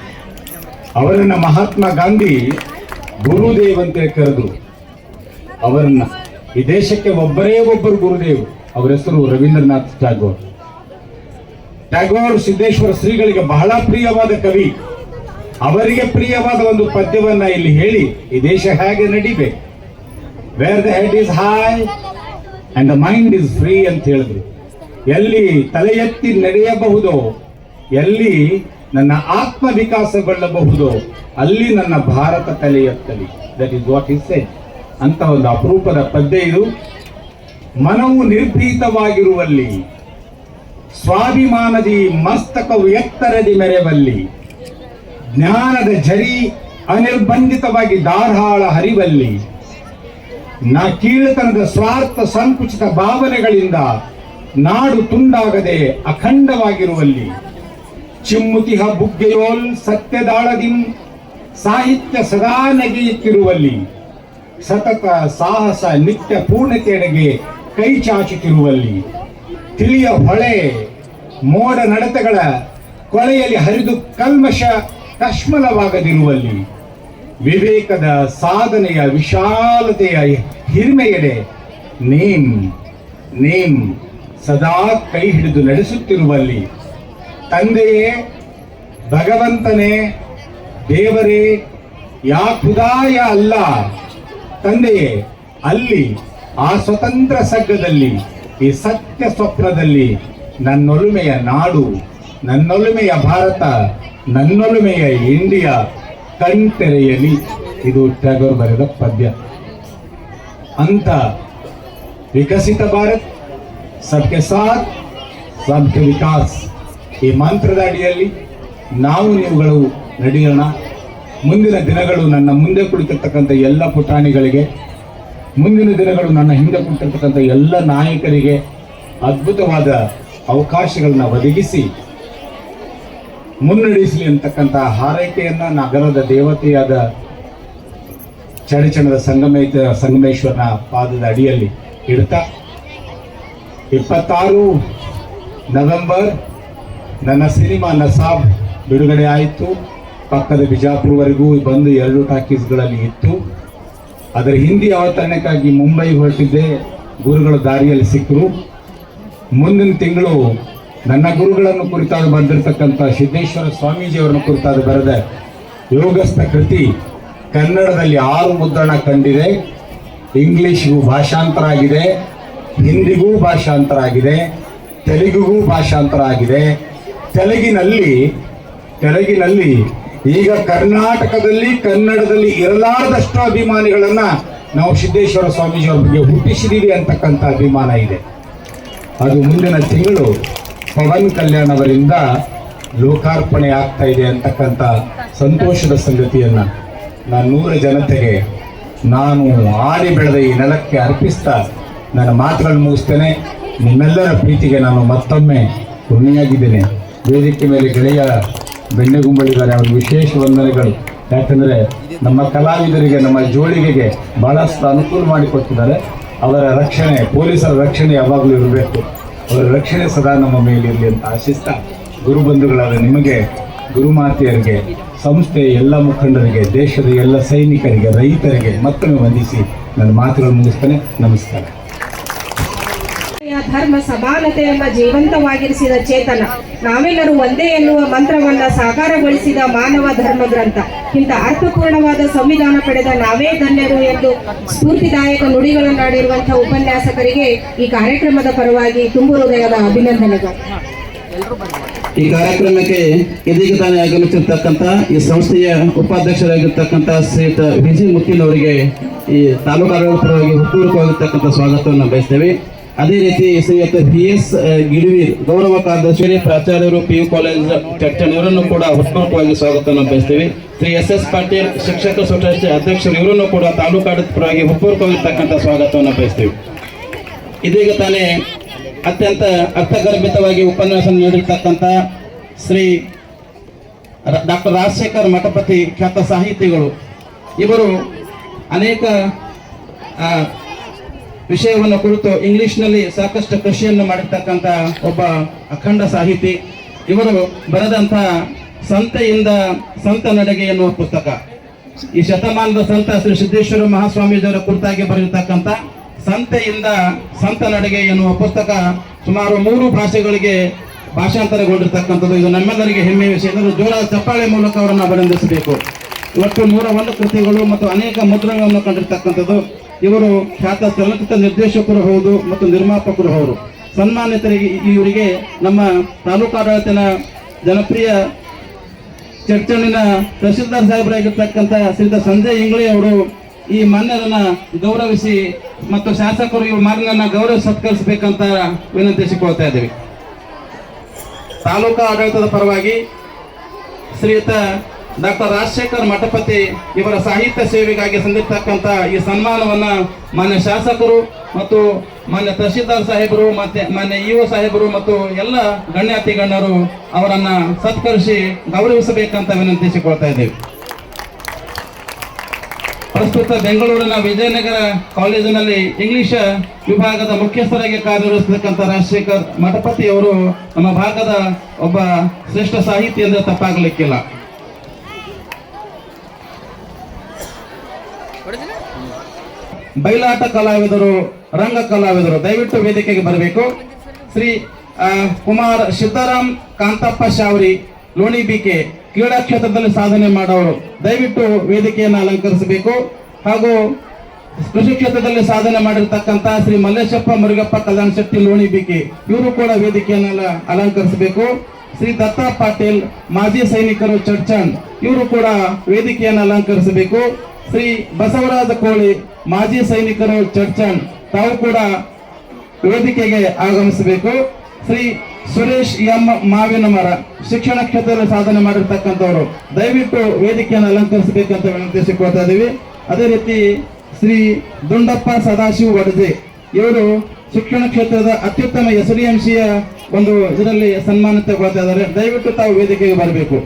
ಅವರನ್ನ ಮಹಾತ್ಮ ಗಾಂಧಿ ಗುರುದೇವ್ ಅಂತ ಕರೆದ್ರು. ಅವರನ್ನ ಈ ದೇಶಕ್ಕೆ ಒಬ್ಬರು ಗುರುದೇವ್. ಅವರ ಹೆಸರು ರವೀಂದ್ರನಾಥ್ ಟ್ಯಾಗೋರ್. ಸಿದ್ದೇಶ್ವರ ಶ್ರೀಗಳಿಗೆ ಬಹಳ ಪ್ರಿಯವಾದ ಕವಿ. ಅವರಿಗೆ ಪ್ರಿಯವಾದ ಒಂದು ಪದ್ಯವನ್ನ ಇಲ್ಲಿ ಹೇಳಿ ಈ ದೇಶ ಹೇಗೆ ನಡಿಬೇಕು, where the head is high and the mind is free ಅಂತ ಹೇಳಿದ್ರು. ಎಲ್ಲಿ ತಲೆ ಎತ್ತಿ ನಡೆಯಬಹುದೋ, ಎಲ್ಲಿ ನನ್ನ ಆತ್ಮ ವಿಕಾಸಗೊಳ್ಳಬಹುದು, ಅಲ್ಲಿ ನನ್ನ ಭಾರತ ತಲೆ ಎತ್ತಲಿ. That is what is said ಅಂತ ಒಂದು ಅಪರೂಪದ ಪದ್ಯ ಇದು. ಮನವು ನಿರ್ಭೀತವಾಗಿರುವಲ್ಲಿ, ಸ್ವಾಭಿಮಾನದಿ ಮಸ್ತಕವು ಎತ್ತರದಿ ಮೆರೆವಲ್ಲಿ, ಜ್ಞಾನದ ಝರಿ ಅನಿರ್ಬಂಧಿತವಾಗಿ ಧಾರಾಳ ಹರಿವಲ್ಲಿ, ಕೀಳುತನದ ಸ್ವಾರ್ಥ ಸಂಕುಚಿತ ಭಾವನೆಗಳಿಂದ ನಾಡು ತುಂಡಾಗದೆ ಅಖಂಡವಾಗಿರುವಲ್ಲಿ, ಚಿಮ್ಮುತಿಹ ಬುಗ್ಗೆಯೋಲ್ ಸತ್ಯದಾಳದಿಂ ಸಾಹಿತ್ಯ ಸದಾ ನೆಗೆಯುತ್ತಿರುವಲ್ಲಿ, ಸತತ ಸಾಹಸ ನಿತ್ಯ ಪೂರ್ಣತೆಯೆಡೆಗೆ ಕೈ ಚಾಚುತ್ತಿರುವಲ್ಲಿ, ತಿಳಿಯ ಹೊಳೆ ಮೋಡ ನಡತೆಗಳ ಕೊಳೆಯಲ್ಲಿ ಹರಿದು ಕಶ್ಮಲವಾಗದಿರುವಲ್ಲಿ, ವಿವೇಕದ ಸಾಧನೆಯ ವಿಶಾಲತೆಯ ಹಿರಿಮೆಯೆಡೆ ನೀಂ ಸದಾ ಕೈ ಹಿಡಿದು ನಡೆಸುತ್ತಿರುವಲ್ಲಿ, ತಂದೆಯೇ, ಭಗವಂತನೇ, ದೇವರೇ, ಯಾ ಖುದಾಯ ಅಲ್ಲ, ತಂದೆಯೇ, ಅಲ್ಲಿ ಆ ಸ್ವತಂತ್ರ ಸಗ್ಗದಲ್ಲಿ, ಈ ಸತ್ಯ ಸ್ವಪ್ನದಲ್ಲಿ ನನ್ನೊಲುಮೆಯ ನಾಡು, ನನ್ನೊಲುಮೆಯ ಭಾರತ, ನನ್ನೊಲುಮೆಯ ಇಂಡಿಯಾ ಕಣ್ತೆರೆಯಲಿ. ಇದು ಟ್ಯಾಗೋರ್ ಬರೆದ ಪದ್ಯ. ಅಂತ ವಿಕಸಿತ ಭಾರತ್, ಸಬ್ಕೆ ಸಾಥ್ ಸಬ್ಕೆ ವಿಕಾಸ್, ಈ ಮಂತ್ರದ ಅಡಿಯಲ್ಲಿ ನಾವು ನೀವುಗಳು ನಡೆಯೋಣ. ಮುಂದಿನ ದಿನಗಳು ನನ್ನ ಮುಂದೆ ಕುಳಿತಿರ್ತಕ್ಕಂಥ ಎಲ್ಲ ಪುಟಾಣಿಗಳಿಗೆ, ಮುಂದಿನ ದಿನಗಳು ನನ್ನ ಹಿಂದೆ ಕುಳಿತಿರ್ತಕ್ಕಂಥ ಎಲ್ಲ ನಾಯಕರಿಗೆ ಅದ್ಭುತವಾದ ಅವಕಾಶಗಳನ್ನ ಒದಗಿಸಿ ಮುನ್ನಡೆಸಲಿ ಅಂತಕ್ಕಂಥ ಹಾರೈಕೆಯನ್ನ ನಗರದ ದೇವತೆಯಾದ ಚಡಚಣದ ಸಂಗಮೇಶ್ವರನ ಪಾದದ ಅಡಿಯಲ್ಲಿ ಇಡ್ತಾ 26 ನವೆಂಬರ್ ನನ್ನ ಸಿನಿಮಾ ನಸಾಬ್ ಬಿಡುಗಡೆ ಆಯಿತು. ಪಕ್ಕದ ಬಿಜಾಪುರವರೆಗೂ ಬಂದು 2 ಟಾಕೀಸ್ಗಳಲ್ಲಿ ಇತ್ತು. ಅದರ ಹಿಂದಿ ಅವತರಣಕ್ಕಾಗಿ ಮುಂಬೈಗೆ ಹೊರಟಿದ್ದೆ. ಗುರುಗಳ ದಾರಿಯಲ್ಲಿ ಸಿಕ್ಕರು. ಮುಂದಿನ ತಿಂಗಳು ನನ್ನ ಗುರುಗಳನ್ನು ಕುರಿತಾದ ಬಂದಿರತಕ್ಕಂಥ ಸಿದ್ದೇಶ್ವರ ಸ್ವಾಮೀಜಿಯವರನ್ನು ಕುರಿತಾದ ಬರೆದ ಯೋಗಸ್ಥ ಕೃತಿ ಕನ್ನಡದಲ್ಲಿ 6 ಮುದ್ರಣ ಕಂಡಿದೆ. ಇಂಗ್ಲಿಷ್ಗೂ ಭಾಷಾಂತರ ಆಗಿದೆ, ಹಿಂದಿಗೂ ಭಾಷಾಂತರ ಆಗಿದೆ, ತೆಲುಗಿಗೂ ಭಾಷಾಂತರ ಆಗಿದೆ. ತೆಲುಗಿನಲ್ಲಿ ಈಗ ಕರ್ನಾಟಕದಲ್ಲಿ ಕನ್ನಡದಲ್ಲಿ ಇರಲಾರದಷ್ಟು ಅಭಿಮಾನಿಗಳನ್ನ ನಾವು ಸಿದ್ದೇಶ್ವರ ಸ್ವಾಮೀಜಿಯವರ ಬಗ್ಗೆ ಹುಟ್ಟಿಸಿದೀವಿ ಅಂತಕ್ಕಂಥ ಅಭಿಮಾನ ಇದೆ. ಅದು ಮುಂದಿನ ತಿಂಗಳು ಪವನ್ ಕಲ್ಯಾಣ್ ಅವರಿಂದ ಲೋಕಾರ್ಪಣೆ ಆಗ್ತಾ ಇದೆ ಅಂತಕ್ಕಂಥ ಸಂತೋಷದ ಸಂಗತಿಯನ್ನ ನಾನು 100 ಜನತೆಗೆ ನಾನು ಆಡಿ ಬೆಳೆದ ಈ ನೆಲಕ್ಕೆ ಅರ್ಪಿಸ್ತಾ ನನ್ನ ಮಾತುಗಳನ್ನು ಮುಗಿಸ್ತೇನೆ. ನಿಮ್ಮೆಲ್ಲರ ಪ್ರೀತಿಗೆ ನಾನು ಮತ್ತೊಮ್ಮೆ ಋಣಿಯಾಗಿದ್ದೇನೆ. ವೇದಿಕೆ ಮೇಲೆ ಗೆಳೆಯ ಬೆಣ್ಣೆಗುಂಬಳಿದ್ದಾರೆ, ಅವ್ರ ವಿಶೇಷ ವಂದನೆಗಳು. ಯಾಕಂದರೆ ನಮ್ಮ ಕಲಾವಿದರಿಗೆ, ನಮ್ಮ ಜೋಳಿಗೆಗೆ ಬಹಳಷ್ಟು ಅನುಕೂಲ ಮಾಡಿಕೊಟ್ಟಿದ್ದಾರೆ. ಅವರ ರಕ್ಷಣೆ, ಪೊಲೀಸರ ರಕ್ಷಣೆ ಯಾವಾಗಲೂ ಇರಬೇಕು. ಅವರ ರಕ್ಷಣೆ ಸದಾ ನಮ್ಮ ಮೇಲಿರಲಿ ಅಂತ ಆಶಿಸ್ತಾ, ಗುರುಬಂಧುಗಳಾದ ನಿಮಗೆ, ಗುರುಮಾತೆಯರಿಗೆ, ಸಂಸ್ಥೆಯ ಎಲ್ಲ ಮುಖಂಡರಿಗೆ, ದೇಶದ ಎಲ್ಲ ಸೈನಿಕರಿಗೆ, ರೈತರಿಗೆ ಮತ್ತೊಮ್ಮೆ ವಂದಿಸಿ ನನ್ನ ಮಾತುಗಳನ್ನು ಮುಗಿಸ್ತೇನೆ. ನಮಸ್ಕಾರ. ಧರ್ಮ ಸಮಾನತೆಯನ್ನ ಜೀವಂತವಾಗಿರಿಸಿದ ಚೇತನ, ನಾವೆಲ್ಲರೂ ಒಂದೇ ಎನ್ನುವ ಮಂತ್ರವನ್ನ ಸಾಕಾರಗೊಳಿಸಿದ ಮಾನವ ಧರ್ಮ ಗ್ರಂಥ. ಇಂಥ ಅರ್ಥಪೂರ್ಣವಾದ ಸಂವಿಧಾನ ಪಡೆದ ನಾವೇ ಧನ್ಯರು ಎಂದು ಸ್ಫೂರ್ತಿದಾಯಕ ನುಡಿಗಳನ್ನಾಡಿರುವಂತಹ ಉಪನ್ಯಾಸಕರಿಗೆ ಈ ಕಾರ್ಯಕ್ರಮದ ಪರವಾಗಿ ತುಂಬು ಹೃದಯದ ಅಭಿನಂದನೆಗಳು. ಈ ಕಾರ್ಯಕ್ರಮಕ್ಕೆ ಇದೀಗ ತಾನೇ ಆಗಮಿಸಿರ್ತಕ್ಕಂಥ ಈ ಸಂಸ್ಥೆಯ ಉಪಾಧ್ಯಕ್ಷರಾಗಿರ್ತಕ್ಕಂಥ ಶ್ರೀಯುತ ವಿಜಿ ಮುತ್ತಿನ್ ಅವರಿಗೆ ಈ ತಾಲೂಕಾಡಳಿತ ಪರವಾಗಿ ಹೃತ್ಪೂರ್ವಕವಾಗಿರ್ತಕ್ಕಂಥ ಸ್ವಾಗತವನ್ನು ಬಯಸ್ತೇವೆ. ಅದೇ ರೀತಿ ಶ್ರೀಯುತ BS ಗಿಡವೀರ್ ಗೌರವ ಕಾರ್ಯದರ್ಶಿ, ಪ್ರಾಚಾರ್ಯರು, PU ಕಾಲೇಜ್ ಚರ್ಚನ್ ಇವರನ್ನು ಕೂಡ ಹೃತ್ಪೂರ್ವಕವಾಗಿ ಸ್ವಾಗತವನ್ನು ಬಯಸ್ತೇವೆ. ಶ್ರೀ SS ಪಾಟೀಲ್ ಶಿಕ್ಷಕ ಸೊಸೈಟಿ ಅಧ್ಯಕ್ಷರು ಇವರನ್ನು ಕೂಡ ತಾಲೂಕಾಡಳಿತ ಪರವಾಗಿ ಹೃತ್ಪೂರ್ವಕವಾಗಿರ್ತಕ್ಕಂಥ ಸ್ವಾಗತವನ್ನು ಬಯಸ್ತೇವೆ. ಇದೀಗ ತಾನೇ ಅತ್ಯಂತ ಅರ್ಥಗರ್ಭಿತವಾಗಿ ಉಪನ್ಯಾಸ ನೀಡಿರ್ತಕ್ಕಂಥ ಶ್ರೀ ಡಾಕ್ಟರ್ ರಾಜಶೇಖರ್ ಮಠಪತಿ ಖ್ಯಾತ ಸಾಹಿತಿಗಳು. ಇವರು ಅನೇಕ ವಿಷಯವನ್ನು ಕುರಿತು ಇಂಗ್ಲಿಷ್ನಲ್ಲಿ ಸಾಕಷ್ಟು ಕೃಷಿಯನ್ನು ಮಾಡಿರ್ತಕ್ಕಂಥ ಒಬ್ಬ ಅಖಂಡ ಸಾಹಿತಿ. ಇವರು ಬರೆದಂತಹ ಸಂತೆಯಿಂದ ಸಂತ ನಡೆಗೆ ಎನ್ನುವ ಪುಸ್ತಕ, ಈ ಶತಮಾನದ ಸಂತ ಶ್ರೀ ಸಿದ್ದೇಶ್ವರ ಮಹಾಸ್ವಾಮೀಜಿಯವರ ಕುರಿತಾಗಿ ಬರೆದಿರ್ತಕ್ಕಂಥ ಸಂತೆಯಿಂದ ಸಂತ ನಡೆಗೆ ಎನ್ನುವ ಪುಸ್ತಕ ಸುಮಾರು 3 ಭಾಷೆಗಳಿಗೆ ಭಾಷಾಂತರಗೊಂಡಿರ್ತಕ್ಕಂಥದ್ದು. ಇದು ನಮ್ಮೆಲ್ಲರಿಗೆ ಹೆಮ್ಮೆಯ ವಿಷಯ. ಇದನ್ನು ಜೋರಾದ ಚಪ್ಪಾಳೆ ಮೂಲಕ ಅವರನ್ನು ಅಭಿನಂದಿಸಬೇಕು. ಇವತ್ತು 101 ಕೃತಿಗಳು ಮತ್ತು ಅನೇಕ ಮುದ್ರಣಗಳನ್ನು ಕಂಡಿರ್ತಕ್ಕಂಥದ್ದು. ಇವರು ಖ್ಯಾತ ಚಲನಚಿತ್ರ ನಿರ್ದೇಶಕರು ಹೌದು ಮತ್ತು ನಿರ್ಮಾಪಕರು ಹೌದು. ಸನ್ಮಾನಿತರಿಗೆ ಇವರಿಗೆ ನಮ್ಮ ತಾಲೂಕಾಡಳಿತನ ಜನಪ್ರಿಯ ಚರ್ಚಣ್ಣಿನ ತಹಶೀಲ್ದಾರ್ ಸಾಹೇಬರಾಗಿರ್ತಕ್ಕಂಥ ಶ್ರೀಯುತ ಸಂಜಯ್ ಇಂಗ್ಳಿ ಅವರು ಈ ಮಾನ್ಯರನ್ನ ಗೌರವಿಸಿ ಮತ್ತು ಶಾಸಕರು ಈ ಮಾನ್ಯರನ್ನ ಗೌರವ ಸತ್ಕರಿಸಬೇಕಂತ ವಿನಂತಿಸಿಕೊಳ್ತಾ ಇದ್ದೀವಿ. ತಾಲೂಕಾ ಆಡಳಿತದ ಪರವಾಗಿ ಶ್ರೀಯುತ ಡಾಕ್ಟರ್ ರಾಜಶೇಖರ್ ಮಠಪತಿ ಇವರ ಸಾಹಿತ್ಯ ಸೇವೆಗಾಗಿ ಸಂದಿರ್ತಕ್ಕಂಥ ಈ ಸನ್ಮಾನವನ್ನ ಮಾನ್ಯ ಶಾಸಕರು ಮತ್ತು ಮಾನ್ಯ ತಹಶೀಲ್ದಾರ್ ಸಾಹೇಬರು ಮತ್ತೆ ಮಾನ್ಯ EO ಸಾಹೇಬರು ಮತ್ತು ಎಲ್ಲ ಗಣ್ಯಾತಿ ಗಣ್ಯರು ಅವರನ್ನ ಸತ್ಕರಿಸಿ ಗೌರವಿಸಬೇಕಂತ ವಿನಂತಿಸಿಕೊಳ್ತಾ ಇದ್ದೇವೆ. ಪ್ರಸ್ತುತ ಬೆಂಗಳೂರಿನ ವಿಜಯನಗರ ಕಾಲೇಜಿನಲ್ಲಿ ಇಂಗ್ಲಿಷ್ ವಿಭಾಗದ ಮುಖ್ಯಸ್ಥರಾಗಿ ಕಾರ್ಯನಿರ್ವಹಿಸತಕ್ಕಂಥ ರಾಜಶೇಖರ್ ಮಠಪತಿ ಅವರು ನಮ್ಮ ಭಾಗದ ಒಬ್ಬ ಶ್ರೇಷ್ಠ ಸಾಹಿತಿ ಅಂದರೆ ತಪ್ಪಾಗಲಿಕ್ಕಿಲ್ಲ. ಬಯಲಾಟ ಕಲಾವಿದರು, ರಂಗ ಕಲಾವಿದರು ದಯವಿಟ್ಟು ವೇದಿಕೆಗೆ ಬರಬೇಕು. ಶ್ರೀ ಕುಮಾರ್ ಸಿದ್ದರಾಮ್ ಕಾಂತಪ್ಪ ಶಾವರಿ ಲೋಣಿ ಬಿಕೆ ಕ್ರೀಡಾ ಕ್ಷೇತ್ರದಲ್ಲಿ ಸಾಧನೆ ಮಾಡೋರು ದಯವಿಟ್ಟು ವೇದಿಕೆಯನ್ನು ಅಲಂಕರಿಸಬೇಕು. ಹಾಗೂ ಕೃಷಿ ಕ್ಷೇತ್ರದಲ್ಲಿ ಸಾಧನೆ ಮಾಡಿರ್ತಕ್ಕಂಥ ಶ್ರೀ ಮಲ್ಲೇಶಪ್ಪ ಮುರುಗಪ್ಪ ಕಲ್ಯಾಣ ಶೆಟ್ಟಿ ಲೋಣಿ ಬಿಕೆ ಇವರು ಕೂಡ ವೇದಿಕೆಯನ್ನು ಅಲಂಕರಿಸಬೇಕು. ಶ್ರೀ ದತ್ತಾ ಪಾಟೀಲ್ ಮಾಜಿ ಸೈನಿಕರು ಚರ್ಚಣ್ ಇವರು ಕೂಡ ವೇದಿಕೆಯನ್ನು ಅಲಂಕರಿಸಬೇಕು. ಶ್ರೀ ಬಸವರಾಜ ಕೋಳಿ ಮಾಜಿ ಸೈನಿಕರು ಚರ್ಚಣ್ ತಾವು ಕೂಡ ವೇದಿಕೆಗೆ ಆಗಮಿಸಬೇಕು. ಶ್ರೀ ಸುರೇಶ್ ಎಂ ಮಾವಿನಮರ ಶಿಕ್ಷಣ ಕ್ಷೇತ್ರದಲ್ಲಿ ಸಾಧನೆ ಮಾಡಿರ್ತಕ್ಕಂಥವರು ದಯವಿಟ್ಟು ವೇದಿಕೆಯನ್ನು ಅಲಂಕರಿಸಬೇಕಂತ ವಿನಂತಿಸಿಕೊಳ್ತಾ ಇದ್ದೀವಿ. ಅದೇ ರೀತಿ ಶ್ರೀ ದುಂಡಪ್ಪ ಸದಾಶಿವ ವಡಜೆ ಇವರು ಶಿಕ್ಷಣ ಕ್ಷೇತ್ರದ ಅತ್ಯುತ್ತಮ SDMCಯ ಒಂದು ಇದರಲ್ಲಿ ಸನ್ಮಾನಿತಗೊಳ್ತಾ ಇದ್ದಾರೆ. ದಯವಿಟ್ಟು ತಾವು ವೇದಿಕೆಗೆ ಬರಬೇಕು.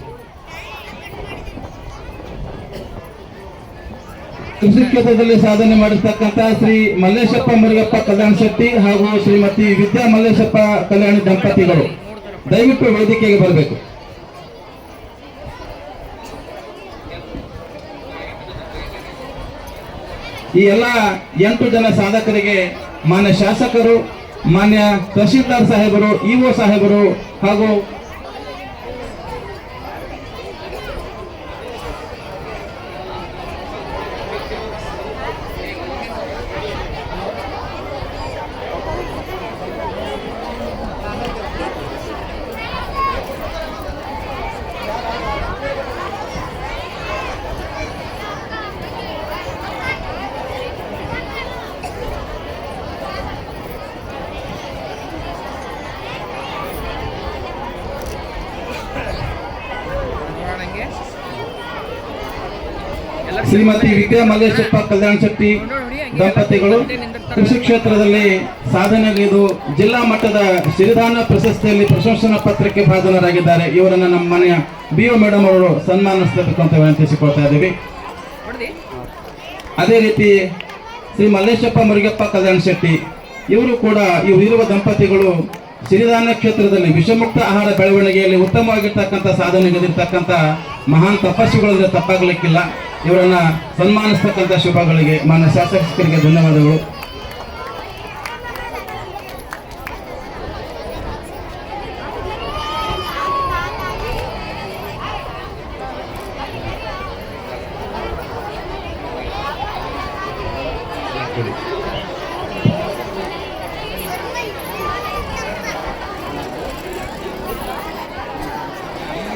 ಕೃಷಿ ಕ್ಷೇತ್ರದಲ್ಲಿ ಸಾಧನೆ ಮಾಡಿರ್ತಕ್ಕಂಥ ಶ್ರೀ ಮಲ್ಲೇಶಪ್ಪ ಮುರುಗಪ್ಪ ಕಲ್ಯಾಣ ಶೆಟ್ಟಿ ಹಾಗೂ ಶ್ರೀಮತಿ ವಿದ್ಯಾ ಮಲ್ಲೇಶಪ್ಪ ಕಲ್ಯಾಣಿ ದಂಪತಿಗಳು ದಯವಿಟ್ಟು ವೇದಿಕೆಗೆ ಬರಬೇಕು. ಈ ಎಲ್ಲ 8 ಜನ ಸಾಧಕರಿಗೆ ಮಾನ್ಯ ಶಾಸಕರು, ಮಾನ್ಯ ತಹಶೀಲ್ದಾರ್ ಸಾಹೇಬರು, EO ಸಾಹೇಬರು ಹಾಗೂ ಶ್ರೀಮತಿ ವಿದ್ಯಾ ಮಲ್ಲೇಶಪ್ಪ ಕಲ್ಯಾಣ ಶೆಟ್ಟಿ ದಂಪತಿಗಳು ಕೃಷಿ ಕ್ಷೇತ್ರದಲ್ಲಿ ಸಾಧನೆಗೈದು ಜಿಲ್ಲಾ ಮಟ್ಟದ ಸಿರಿಧಾನ ಪ್ರಶಸ್ತಿಯಲ್ಲಿ ಪ್ರಶಂಸನಾ ಪತ್ರಕ್ಕೆ ಭಾಜನರಾಗಿದ್ದಾರೆ. ಇವರನ್ನು ನಮ್ಮ ಮನೆಯ BO ಮೇಡಮ್ ಅವರು ಸನ್ಮಾನಿಸಬೇಕು ಅಂತ ವಿನಂತಿಸಿಕೊಳ್ತಾ ಇದ್ದೀವಿ. ಅದೇ ರೀತಿ ಶ್ರೀ ಮಲ್ಲೇಶಪ್ಪ ಮುರುಗಪ್ಪ ಕಲ್ಯಾಣ ಶೆಟ್ಟಿ ಇವರು ಕೂಡ ಇರುವ ದಂಪತಿಗಳು ಸಿರಿಧಾನ್ಯ ಕ್ಷೇತ್ರದಲ್ಲಿ ವಿಷಮುಕ್ತ ಆಹಾರ ಬೆಳವಣಿಗೆಯಲ್ಲಿ ಉತ್ತಮವಾಗಿರ್ತಕ್ಕಂಥ ಸಾಧನೆಗಳಿರ್ತಕ್ಕಂಥ ಮಹಾನ್ ತಪಸ್ವಿಗಳಿಂದ ತಪ್ಪಾಗಲಿಕ್ಕಿಲ್ಲ. ಇವರನ್ನ ಸನ್ಮಾನಿಸ್ತಕ್ಕಂಥ ಶುಭಗಳಿಗೆ ಮಾನ್ಯ ಶಾಸಕರಿಗೆ ಧನ್ಯವಾದಗಳು.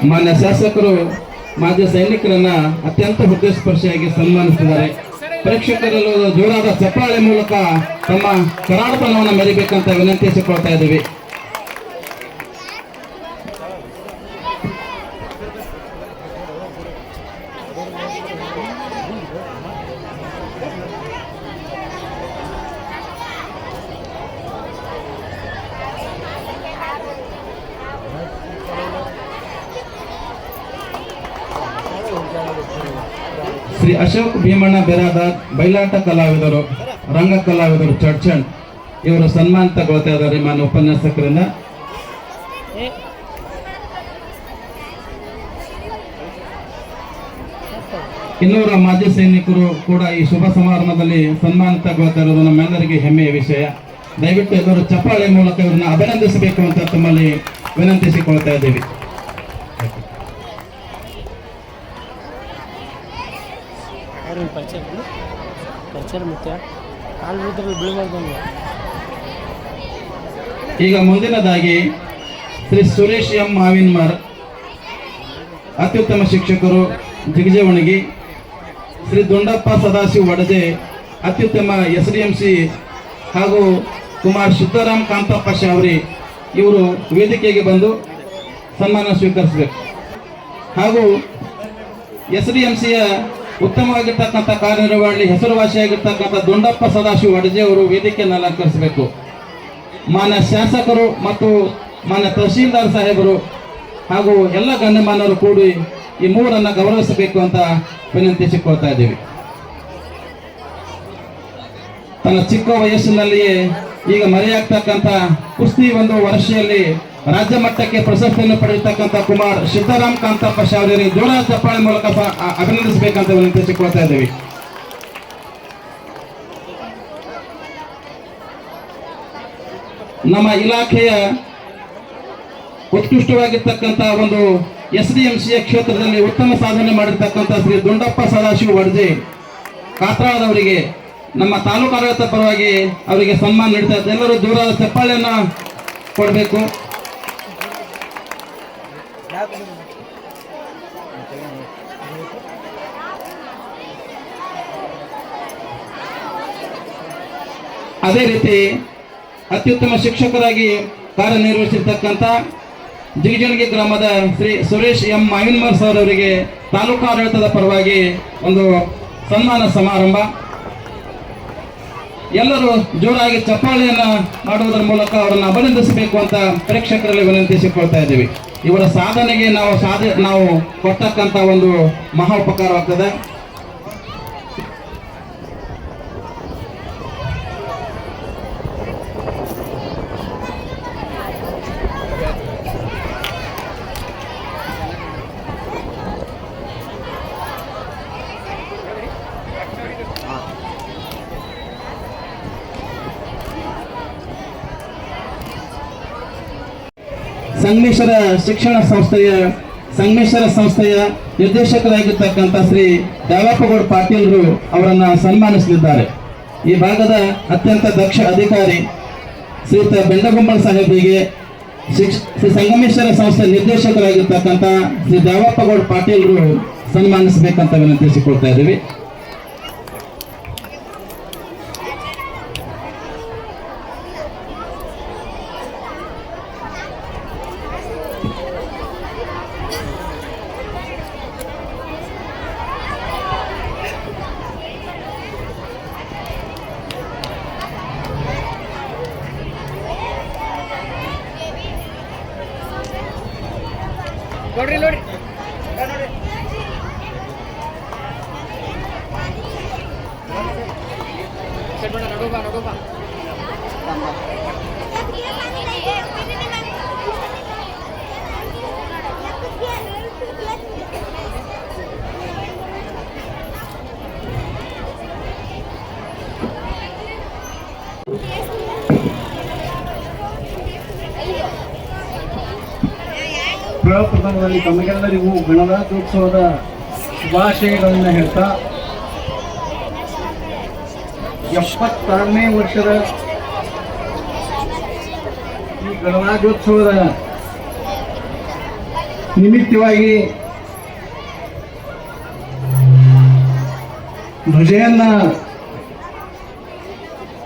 ಮಾನ್ಯ ಶಾಸಕರು ಮಾಜಿ ಸೈನಿಕರನ್ನ ಅತ್ಯಂತ ಹೃದಯಸ್ಪರ್ಶಿಯಾಗಿ ಸನ್ಮಾನಿಸಿದ್ದಾರೆ. ಪ್ರೇಕ್ಷಕರಲ್ಲೂ ಜೋರಾದ ಚಪ್ಪಾಳೆ ಮೂಲಕ ತಮ್ಮ ಕರಾಳತನವನ್ನು ಮೆರಿಬೇಕಂತ ವಿನಂತಿಸಿಕೊಳ್ತಾ ಇದ್ದೀವಿ. ಶ್ರೀ ಅಶೋಕ್ ಭೀಮಣ್ಣ ಬೆರಾದಾರ್ ಬಯಲಾಟ ಕಲಾವಿದರು, ರಂಗ ಕಲಾವಿದರು ಚಡ್ಚಣ್ ಇವರು ಸನ್ಮಾನ ತಗೊಳ್ತಾ ಇದ್ದಾರೆ ಮಾನ್ಯ ಉಪನ್ಯಾಸಕರಿಂದ. ಇನ್ನೂರ ಮಾಜಿ ಸೈನಿಕರು ಕೂಡ ಈ ಶುಭ ಸಮಾರಂಭದಲ್ಲಿ ಸನ್ಮಾನ ತಗೊಳ್ತಾ ಇರೋದು ನಮ್ಮೆಲ್ಲರಿಗೆ ಹೆಮ್ಮೆಯ ವಿಷಯ. ದಯವಿಟ್ಟು ಎಲ್ಲರೂ ಚಪ್ಪಾಳೆ ಮೂಲಕ ಇವರನ್ನ ಅಭಿನಂದಿಸಬೇಕು ಅಂತ ತಮ್ಮಲ್ಲಿ ವಿನಂತಿಸಿಕೊಳ್ತಾ ಇದ್ದೀವಿ. ಈಗ ಮುಂದಿನದಾಗಿ ಶ್ರೀ ಸುರೇಶ್ ಎಂ ಮಾವಿನ್ಮರ್ ಅತ್ಯುತ್ತಮ ಶಿಕ್ಷಕರು ಜಿಗಜವಣಗಿ, ಶ್ರೀ ದೊಂಡಪ್ಪ ಸದಾಶಿವ ವಡದೆ ಅತ್ಯುತ್ತಮ SDMC ಹಾಗೂ ಕುಮಾರ್ ಸಿದ್ದರಾಮ್ ಕಾಂತಪ್ಪ ಶಾವ್ರಿ ಇವರು ವೇದಿಕೆಗೆ ಬಂದು ಸನ್ಮಾನ ಸ್ವೀಕರಿಸಬೇಕು. ಹಾಗೂ SDMCಯ ಉತ್ತಮವಾಗಿರ್ತಕ್ಕಂಥ ಕಾರ್ಯನಿರ್ವಹಣೆ ಹೆಸರುವಾಸಿಯಾಗಿರ್ತಕ್ಕಂಥ ದೊಂಡಪ್ಪ ಸದಾಶಿವ ವಡಜೆ ಅವರು ವೇದಿಕೆಯನ್ನು ಅಲಂಕರಿಸಬೇಕು. ಮಾನ್ಯ ಶಾಸಕರು ಮತ್ತು ಮಾನ್ಯ ತಹಶೀಲ್ದಾರ್ ಸಾಹೇಬರು ಹಾಗೂ ಎಲ್ಲ ಗಣ್ಯಮಾನ್ಯರು ಕೂಡಿ ಈ ಮೂವರನ್ನ ಗೌರವಿಸಬೇಕು ಅಂತ ವಿನಂತಿಸಿಕೊಳ್ತಾ ಇದ್ದೀವಿ. ತನ್ನ ಚಿಕ್ಕ ವಯಸ್ಸಿನಲ್ಲಿಯೇ ಈಗ ಮರೆಯಾಗ್ತಕ್ಕಂಥ ಕುಸ್ತಿ ಒಂದು ವರ್ಷದಲ್ಲಿ ರಾಜ್ಯ ಮಟ್ಟಕ್ಕೆ ಪ್ರಶಸ್ತಿಯನ್ನು ಪಡೆಯತಕ್ಕಂಥ ಕುಮಾರ್ ಸಿದ್ದರಾಮ್ ಕಾಂತಪ್ಪ ಶಾವ್ರಿಗೆ ಜೋರಾದ ಚಪ್ಪಾಳೆ ಮೂಲಕ ಅಭಿನಂದಿಸಬೇಕಂತ ವಿನಂತಿಸಿಕೊಳ್ತಾ ಇದ್ದೀವಿ. ನಮ್ಮ ಇಲಾಖೆಯ ಉತ್ಕೃಷ್ಟವಾಗಿರ್ತಕ್ಕಂಥ ಒಂದು SDMCಯ ಕ್ಷೇತ್ರದಲ್ಲಿ ಉತ್ತಮ ಸಾಧನೆ ಮಾಡಿರ್ತಕ್ಕಂಥ ಶ್ರೀ ದೊಂಡಪ್ಪ ಸದಾಶಿವ ವಡಜೆ ಕಾತ್ರಾಳದವರಿಗೆ ನಮ್ಮ ತಾಲೂಕು ಆಡಳಿತ ಪರವಾಗಿ ಅವರಿಗೆ ಸನ್ಮಾನ ನೀಡ್ತಾ ಇದ್ದಾರೆ. ಎಲ್ಲರೂ ಜೋರಾದ ಚಪ್ಪಾಳೆಯನ್ನ ಕೊಡಬೇಕು. ಅದೇ ರೀತಿ ಅತ್ಯುತ್ತಮ ಶಿಕ್ಷಕರಾಗಿ ಕಾರ್ಯನಿರ್ವಹಿಸಿರ್ತಕ್ಕಂಥ ಜಿಗಜಣಗಿ ಗ್ರಾಮದ ಶ್ರೀ ಸುರೇಶ್ ಎಂ ಮಾವಿನ್ಮರ್ ಸರ್ ಅವರಿಗೆ ತಾಲೂಕು ಆಡಳಿತದ ಪರವಾಗಿ ಒಂದು ಸನ್ಮಾನ ಸಮಾರಂಭ. ಎಲ್ಲರೂ ಜೋರಾಗಿ ಚಪ್ಪಾಳೆಯನ್ನ ಮಾಡುವುದರ ಮೂಲಕ ಅವರನ್ನು ಅಭಿನಂದಿಸಬೇಕು ಅಂತ ಪ್ರೇಕ್ಷಕರಲ್ಲಿ ವಿನಂತಿಸಿಕೊಳ್ತಾ ಇದ್ದೀವಿ. ಇವರ ಸಾಧನೆಗೆ ನಾವು ಕೊಟ್ಟಕ್ಕಂಥ ಒಂದು ಮಹಾ ಉಪಕಾರವಾಗ್ತದೆ. ಸಂಗಮೇಶ್ವರ ಶಿಕ್ಷಣ ಸಂಸ್ಥೆಯ ನಿರ್ದೇಶಕರಾಗಿರ್ತಕ್ಕಂಥ ಶ್ರೀ ದ್ಯಾವಪ್ಪಗೌಡ ಪಾಟೀಲ್ರು ಅವರನ್ನ ಸನ್ಮಾನಿಸಲಿದ್ದಾರೆ. ಈ ಭಾಗದ ಅತ್ಯಂತ ದಕ್ಷ ಅಧಿಕಾರಿ ಶ್ರೀಯುತ ಬೆಂಡಗುಂಬಳ ಸಾಹೇಬರಿಗೆ ಶ್ರೀ ಸಂಗಮೇಶ್ವರ ಸಂಸ್ಥೆ ನಿರ್ದೇಶಕರಾಗಿರ್ತಕ್ಕಂಥ ಶ್ರೀ ದ್ಯಾವಪ್ಪಗೌಡ ಪಾಟೀಲ್ರು ಸನ್ಮಾನಿಸಬೇಕಂತ ವಿನಂತಿಸಿಕೊಳ್ತಾ ಇದ್ದೀವಿ. ನೋಡಿ ನಡುವ ಪ್ರಥಮದಲ್ಲಿ ತಮಗೆಲ್ಲರಿಗೂ ಗಣರಾಜ್ಯೋತ್ಸವದ ಶುಭಾಶಯಗಳನ್ನು ಹೇಳ್ತಾ 76ನೇ ವರ್ಷದ ಈ ಗಣರಾಜ್ಯೋತ್ಸವದ ನಿಮಿತ್ತವಾಗಿ ಧ್ವಜೆಯನ್ನ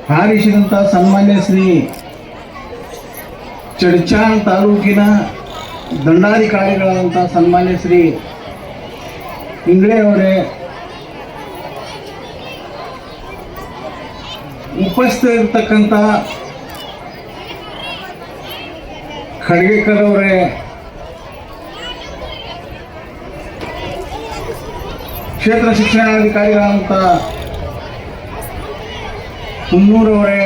ಹಾರಿಸಿದಂಥ ಸನ್ಮಾನ್ಯ ಶ್ರೀ ಚಡ್ಚಾನ್ ತಾಲೂಕಿನ ದಂಡಾಧಿಕಾರಿಗಳಾದಂಥ ಸನ್ಮಾನ್ಯ ಶ್ರೀ ಇಂಗ್ಳೆ ಅವರೇ, ಉಪಸ್ಥಿತರಿರ್ತಕ್ಕಂಥ ಖಡ್ಗೇಕರ್ ಅವರೇ, ಕ್ಷೇತ್ರ ಶಿಕ್ಷಣಾಧಿಕಾರಿಗಳಾದಂಥ ಹುನ್ನೂರವರೇ,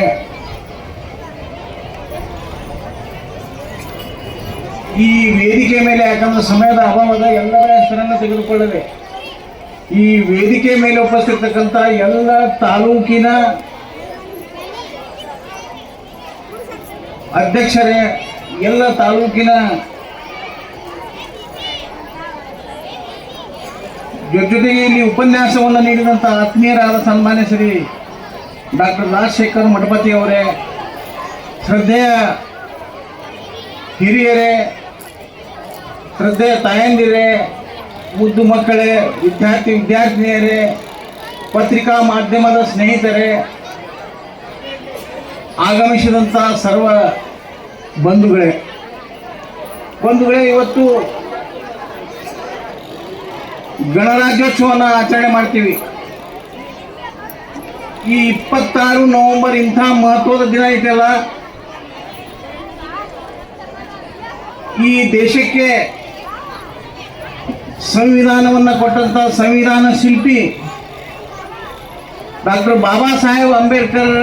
ಈ ವೇದಿಕೆ ಮೇಲೆ, ಯಾಕಂದ್ರೆ ಸಮಯದ ಅಭಾವದ ಎಲ್ಲರ ಹೆಸರನ್ನು ತೆಗೆದುಕೊಳ್ಳದೆ, ಈ ವೇದಿಕೆ ಮೇಲೆ ಉಪಸ್ಥಿತಕ್ಕಂಥ ಎಲ್ಲ ತಾಲೂಕಿನ ಅಧ್ಯಕ್ಷರೇ, ಎಲ್ಲ ತಾಲೂಕಿನ ಜೊತೆಗೆ ಇಲ್ಲಿ ಉಪನ್ಯಾಸವನ್ನು ನೀಡಿದಂಥ ಆತ್ಮೀಯರಾದ ಸನ್ಮಾನ್ಯ ಶ್ರೀ ಡಾಕ್ಟರ್ ರಾಜಶೇಖರ್ ಮಠಪತಿ ಅವರೇ, ಶ್ರದ್ಧೆಯ ಹಿರಿಯರೇ, ಶ್ರದ್ಧೆಯ ತಾಯಂದಿರೇ, ಮುದ್ದು ಮಕ್ಕಳೇ, ವಿದ್ಯಾರ್ಥಿನಿಯರೇ, ಪತ್ರಿಕಾ ಮಾಧ್ಯಮದ ಸ್ನೇಹಿತರೇ, ಆಗಮಿಸಿದಂಥ ಸರ್ವ ಬಂಧುಗಳೇ, ಇವತ್ತು ಗಣರಾಜ್ಯೋತ್ಸವನ ಆಚರಣೆ ಮಾಡ್ತೀವಿ. ಈ 26 ನವೆಂಬರ್ ಇಂಥ ಮಹತ್ವದ ದಿನ ಐತಲ್ಲ, ಈ ದೇಶಕ್ಕೆ ಸಂವಿಧಾನವನ್ನು ಕೊಟ್ಟಂತ ಸಂವಿಧಾನ ಶಿಲ್ಪಿ ಡಾಕ್ಟರ್ ಬಾಬಾ ಸಾಹೇಬ್ ಅಂಬೇಡ್ಕರ್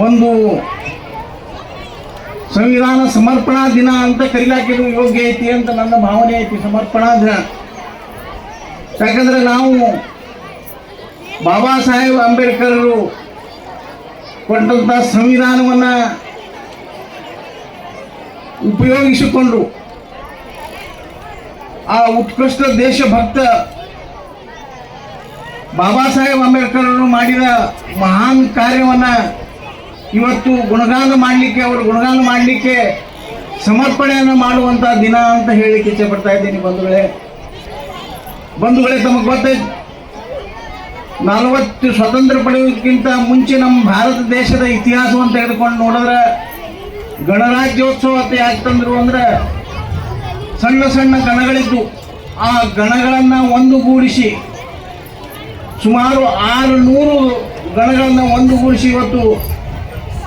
ಒಂದು ಸಂವಿಧಾನ ಸಮರ್ಪಣಾ ದಿನ ಅಂತ ಕರೀಲಾಕಿದ್ದು ಯೋಗ್ಯ ಐತಿ ಅಂತ ನನ್ನ ಭಾವನೆ ಐತಿ. ಸಮರ್ಪಣಾ ದಿನ ಯಾಕಂದ್ರೆ ನಾವು ಬಾಬಾ ಸಾಹೇಬ್ ಅಂಬೇಡ್ಕರ್ ಕೊಟ್ಟಂತ ಸಂವಿಧಾನವನ್ನ ಉಪಯೋಗಿಸಿಕೊಂಡು ಆ ಉತ್ಕೃಷ್ಟ ದೇಶಭಕ್ತ ಬಾಬಾ ಸಾಹೇಬ್ ಅಂಬೇಡ್ಕರ್ ಮಾಡಿದ ಮಹಾನ್ ಕಾರ್ಯವನ್ನ ಇವತ್ತು ಗುಣಗಾನ ಮಾಡಲಿಕ್ಕೆ ಸಮರ್ಪಣೆಯನ್ನು ಮಾಡುವಂತ ದಿನ ಅಂತ ಹೇಳಿಕ್ಕೆ ಇಚ್ಛೆ ಪಡ್ತಾ ಇದ್ದೀನಿ. ಬಂಧುಗಳೇ, ತಮಗೆ ಗೊತ್ತೈತೆ 40 ಸ್ವತಂತ್ರ ಪಡೆಯೋದಕ್ಕಿಂತ ಮುಂಚೆ ನಮ್ಮ ಭಾರತ ದೇಶದ ಇತಿಹಾಸವನ್ನು ತೆಗೆದುಕೊಂಡು ನೋಡಿದ್ರೆ ಗಣರಾಜ್ಯೋತ್ಸವ ಅಂತ ಯಾಕೆ ತಂದ್ರು ಅಂದ್ರೆ, ಸಣ್ಣ ಸಣ್ಣ ಗಣಗಳಿದ್ದು ಆ ಗಣಗಳನ್ನು ಒಂದುಗೂಡಿಸಿ ಸುಮಾರು 600 ಗಣಗಳನ್ನು ಒಂದುಗೂಡಿಸಿ ಇವತ್ತು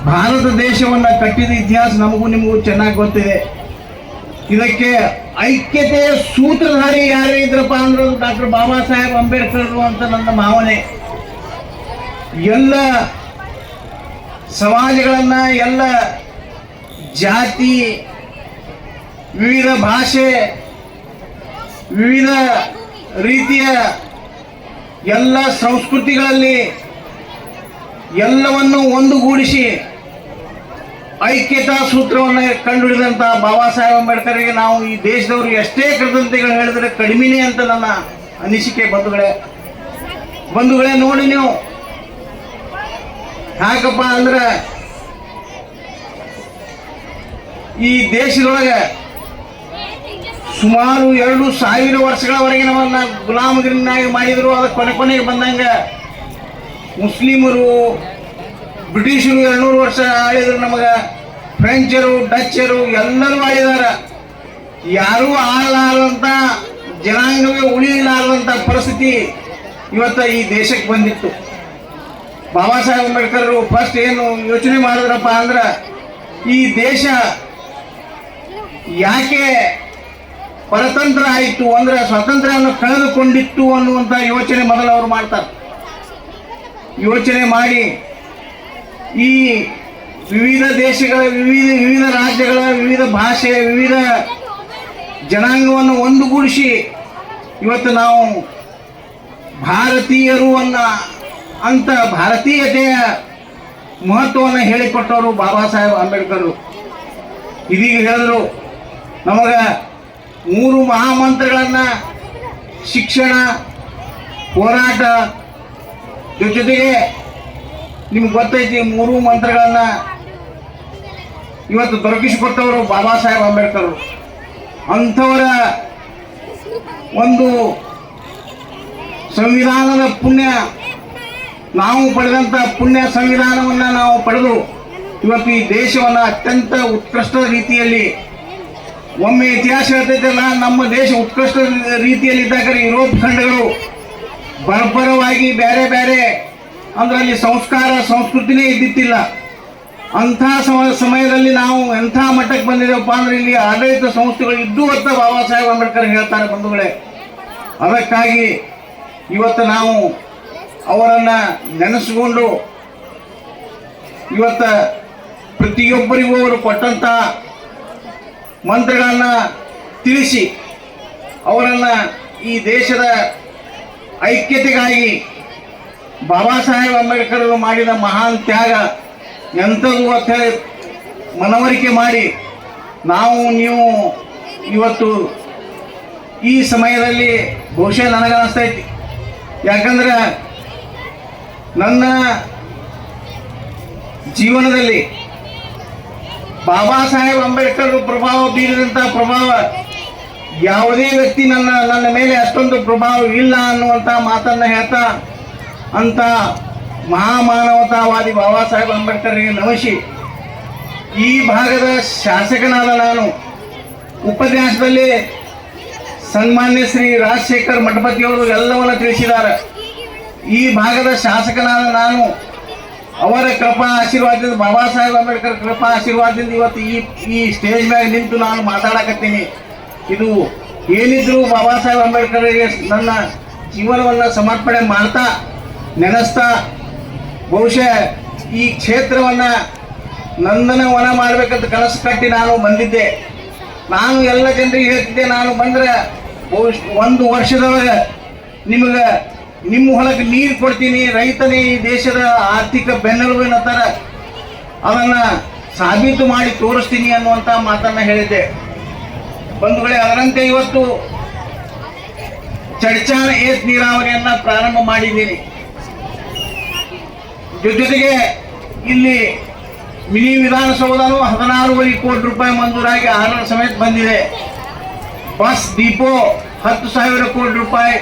ಭಾರತ ದೇಶವನ್ನು ಕಟ್ಟಿದ ಇತಿಹಾಸ ನಮಗೂ ನಿಮಗೂ ಚೆನ್ನಾಗಿ ಗೊತ್ತಿದೆ. ಇದಕ್ಕೆ ಐಕ್ಯತೆಯ ಸೂತ್ರಧಾರಿ ಯಾರು ಇದ್ರಪ್ಪ ಅಂದ್ರೆ ಡಾಕ್ಟರ್ ಬಾಬಾ ಸಾಹೇಬ್ ಅಂಬೇಡ್ಕರ್ ಅಂತ ನನ್ನ ಭಾವನೆ. ಎಲ್ಲ ಸಮಾಜಗಳನ್ನ, ಎಲ್ಲ ಜಾತಿ, ವಿವಿಧ ಭಾಷೆ, ವಿವಿಧ ರೀತಿಯ ಎಲ್ಲ ಸಂಸ್ಕೃತಿಗಳಲ್ಲಿ ಎಲ್ಲವನ್ನು ಒಂದುಗೂಡಿಸಿ ಐಕ್ಯತಾ ಸೂತ್ರವನ್ನು ಕಂಡುಹಿಡಿದಂಥ ಬಾಬಾ ಸಾಹೇಬ್ ಅಂಬೇಡ್ಕರ್ಗೆ ನಾವು ಈ ದೇಶದವರು ಎಷ್ಟೇ ಕೃತಜ್ಞತೆಗಳು ಹೇಳಿದ್ರೆ ಕಡಿಮೆನೇ ಅಂತ ನನ್ನ ಅನಿಸಿಕೆ. ಬಂಧುಗಳೇ ನೋಡಿ ನೀವು, ಯಾಕಪ್ಪ ಅಂದ್ರೆ ಈ ದೇಶದೊಳಗೆ ಸುಮಾರು 2000 ವರ್ಷಗಳವರೆಗೆ ನಮ್ಮನ್ನ ಗುಲಾಮಗಿರಿನಾಗಿ ಮಾಡಿದ್ರು. ಅದಕ್ಕೆ ಕೊನೆಗೆ ಬಂದಂಗ ಮುಸ್ಲಿಮರು, ಬ್ರಿಟಿಷರು 200 ವರ್ಷ ಆಳಿದ್ರು ನಮಗೆ, ಫ್ರೆಂಚರು, ಡಚ್ಚರು ಎಲ್ಲರೂ ಆಳಿದಾರ. ಯಾರೂ ಆಳಲಾರದಂಥ ಜನಾಂಗವೇ ಉಳಿಲಾರದಂಥ ಪರಿಸ್ಥಿತಿ ಇವತ್ತು ಈ ದೇಶಕ್ಕೆ ಬಂದಿತ್ತು. ಬಾಬಾ ಸಾಹೇಬ್ ಅಂಬೇಡ್ಕರ್ ಫಸ್ಟ್ ಏನು ಯೋಚನೆ ಮಾಡಿದ್ರಪ್ಪ ಅಂದ್ರೆ, ಈ ದೇಶ ಯಾಕೆ ಪರತಂತ್ರ ಆಯಿತು ಅಂದ್ರೆ ಸ್ವಾತಂತ್ರ್ಯವನ್ನು ಕಳೆದುಕೊಂಡಿತ್ತು ಅನ್ನುವಂಥ ಯೋಚನೆ ಮೊದಲು ಅವರು ಮಾಡ್ತಾರೆ. ಯೋಚನೆ ಮಾಡಿ ಈ ವಿವಿಧ ದೇಶಗಳ, ವಿವಿಧ ರಾಜ್ಯಗಳ, ವಿವಿಧ ಭಾಷೆ, ವಿವಿಧ ಜನಾಂಗವನ್ನು ಒಂದುಗೂಡಿಸಿ ಇವತ್ತು ನಾವು ಭಾರತೀಯರು ಅಂತ ಭಾರತೀಯತೆಯ ಮಹತ್ವವನ್ನು ಹೇಳಿಕೊಟ್ಟವರು ಬಾಬಾ ಸಾಹೇಬ್ ಅಂಬೇಡ್ಕರ್. ಇದೀಗ ಹೇಳಿದ್ರು ನಮಗ 3 ಮಹಾಮಂತ್ರಗಳನ್ನ ಶಿಕ್ಷಣ, ಹೋರಾಟ ಜೊತೆಗೆ ನಿಮ್ಗೆ ಗೊತ್ತೈತಿ 3 ಮಂತ್ರಗಳನ್ನ ಇವತ್ತು ದೊರಕಿಸಿಕೊಟ್ಟವರು ಬಾಬಾ ಸಾಹೇಬ್ ಅಂಬೇಡ್ಕರ್. ಅಂಥವರ ಒಂದು ಸಂವಿಧಾನದ ಪುಣ್ಯ, ನಾವು ಪಡೆದಂಥ ಪುಣ್ಯ ಸಂವಿಧಾನವನ್ನು ನಾವು ಪಡೆದು ಇವತ್ತು ಈ ದೇಶವನ್ನು ಅತ್ಯಂತ ಉತ್ಕೃಷ್ಟ ರೀತಿಯಲ್ಲಿ, ಒಮ್ಮೆ ಇತಿಹಾಸ ಹೇಳ್ತೈತಲ್ಲ, ನಮ್ಮ ದೇಶ ಉತ್ಕೃಷ್ಟ ರೀತಿಯಲ್ಲಿ ಇದ್ದಾಗ ಯುರೋಪ್ ಖಂಡಗಳು ಬರ್ಬರವಾಗಿ ಬೇರೆ ಬೇರೆ ಅಂದ್ರೆ ಅಲ್ಲಿ ಸಂಸ್ಕಾರ ಸಂಸ್ಕೃತಿನೇ ಇದ್ದಿತ್ತಿಲ್ಲ. ಅಂಥ ಸಮಯದಲ್ಲಿ ನಾವು ಎಂಥ ಮಟ್ಟಕ್ಕೆ ಬಂದಿದ್ದೇವಪ್ಪ ಅಂದ್ರೆ ಇಲ್ಲಿ ಆಡಳಿತ ಸಂಸ್ಥೆಗಳು ಇದ್ದು ಅಂತ ಬಾಬಾ ಸಾಹೇಬ್ ಅಂಬೇಡ್ಕರ್ ಹೇಳ್ತಾರೆ ಬಂಧುಗಳೇ. ಅದಕ್ಕಾಗಿ ಇವತ್ತು ನಾವು ಅವರನ್ನ ನೆನೆಸಿಕೊಂಡು ಇವತ್ತ ಪ್ರತಿಯೊಬ್ಬರಿಗೂ ಅವರು ಕೊಟ್ಟಂತ ಮಂತ್ರಗಳನ್ನ ತಿಳಿಸಿ ಅವರನ್ನ ಈ ದೇಶದ ಐಕ್ಯತೆಗಾಗಿ ಬಾಬಾ ಸಾಹೇಬ್ ಅಂಬೇಡ್ಕರ್ ಮಾಡಿದ ಮಹಾನ್ ತ್ಯಾಗ ಎಂಥದ್ದು ಅಂತ ಹೇಳಿ ಮನವರಿಕೆ ಮಾಡಿ ನೀವು ಇವತ್ತು ಈ ಸಮಯದಲ್ಲಿ ಬಹುಶಃ ನನಗನ್ನಿಸ್ತೈತಿ, ಯಾಕಂದ್ರೆ ನನ್ನ ಜೀವನದಲ್ಲಿ ಬಾಬಾ ಸಾಹೇಬ್ ಅಂಬೇಡ್ಕರ್ ಪ್ರಭಾವ ಬೀರಿದಂಥ ಪ್ರಭಾವ ಯಾವುದೇ ವ್ಯಕ್ತಿ ನನ್ನ ಮೇಲೆ ಅಷ್ಟೊಂದು ಪ್ರಭಾವ ಇಲ್ಲ ಅನ್ನುವಂಥ ಮಾತನ್ನ ಹೇಳ್ತಾ ಅಂತ ಮಹಾಮಾನವತಾವಾದಿ ಬಾಬಾ ಸಾಹೇಬ್ ಅಂಬೇಡ್ಕರ್ಗೆ ನಮಿಸಿ ಈ ಭಾಗದ ಶಾಸಕನಾದ ನಾನು ಉಪನ್ಯಾಸದಲ್ಲಿ ಸನ್ಮಾನ್ಯ ಶ್ರೀ ರಾಜಶೇಖರ್ ಮಠಪತಿಯವರು ಎಲ್ಲವನ್ನ ತಿಳಿಸಿದ್ದಾರೆ. ಈ ಭಾಗದ ಶಾಸಕನಾದ ನಾನು ಅವರ ಕೃಪಾ ಆಶೀರ್ವಾದದಿಂದ, ಬಾಬಾ ಸಾಹೇಬ್ ಅಂಬೇಡ್ಕರ್ ಕೃಪಾ ಆಶೀರ್ವಾದದಿಂದ ಇವತ್ತು ಈ ಸ್ಟೇಜ್ ಮ್ಯಾಗ ನಿಂತು ನಾನು ಮಾತಾಡಕತ್ತೀನಿ. ಇದು ಏನಿದ್ರು ಬಾಬಾ ಸಾಹೇಬ್ ಅಂಬೇಡ್ಕರ್ಗೆ ನನ್ನ ಜೀವನವನ್ನು ಸಮರ್ಪಣೆ ಮಾಡ್ತಾ ನೆನೆಸ್ತಾ ಬಹುಶಃ ಈ ಕ್ಷೇತ್ರವನ್ನು ನಂದನ ವನ ಮಾಡಬೇಕಂತ ಕನಸು ಕಟ್ಟಿ ನಾನು ಬಂದಿದ್ದೆ. ನಾನು ಎಲ್ಲ ಜನರಿಗೆ ಹೇಳ್ತಿದ್ದೆ, ನಾನು ಬಂದರೆ ಬಹುಶಃ 1 ವರ್ಷದೊಳಗೆ ನಿಮಗೆ ನಿಮ್ಮ ಹೊಲಕ್ಕೆ ನೀರು ಕೊಡ್ತೀನಿ, ರೈತನೇ ಈ ದೇಶದ ಆರ್ಥಿಕ ಬೆನ್ನೆಲುಬು ಅನ್ನೋತರ ಅದನ್ನು ಸಾಬೀತು ಮಾಡಿ ತೋರಿಸ್ತೀನಿ ಅನ್ನುವಂಥ ಮಾತನ್ನು ಹೇಳಿದ್ದೆ. ಬಂಧುಗಳೇ, ಅದರಂತೆ ಇವತ್ತು ಚಡ್ಚಾಣ ಏತ್ ನೀರಾವರಿಯನ್ನು ಪ್ರಾರಂಭ ಮಾಡಿದ್ದೀನಿ. ಜೊತೆಗೆ ಇಲ್ಲಿ ಮಿನಿ ವಿಧಾನಸೌಧನೂ 16.5 ಕೋಟಿ ರೂಪಾಯಿ ಮಂಜೂರಾಗಿ ಆರ್ಡರ್ ಸಮೇತ ಬಂದಿದೆ. ಬಸ್ ಡಿಪೋ 10,000 ಕೋಟಿ ರೂಪಾಯಿ,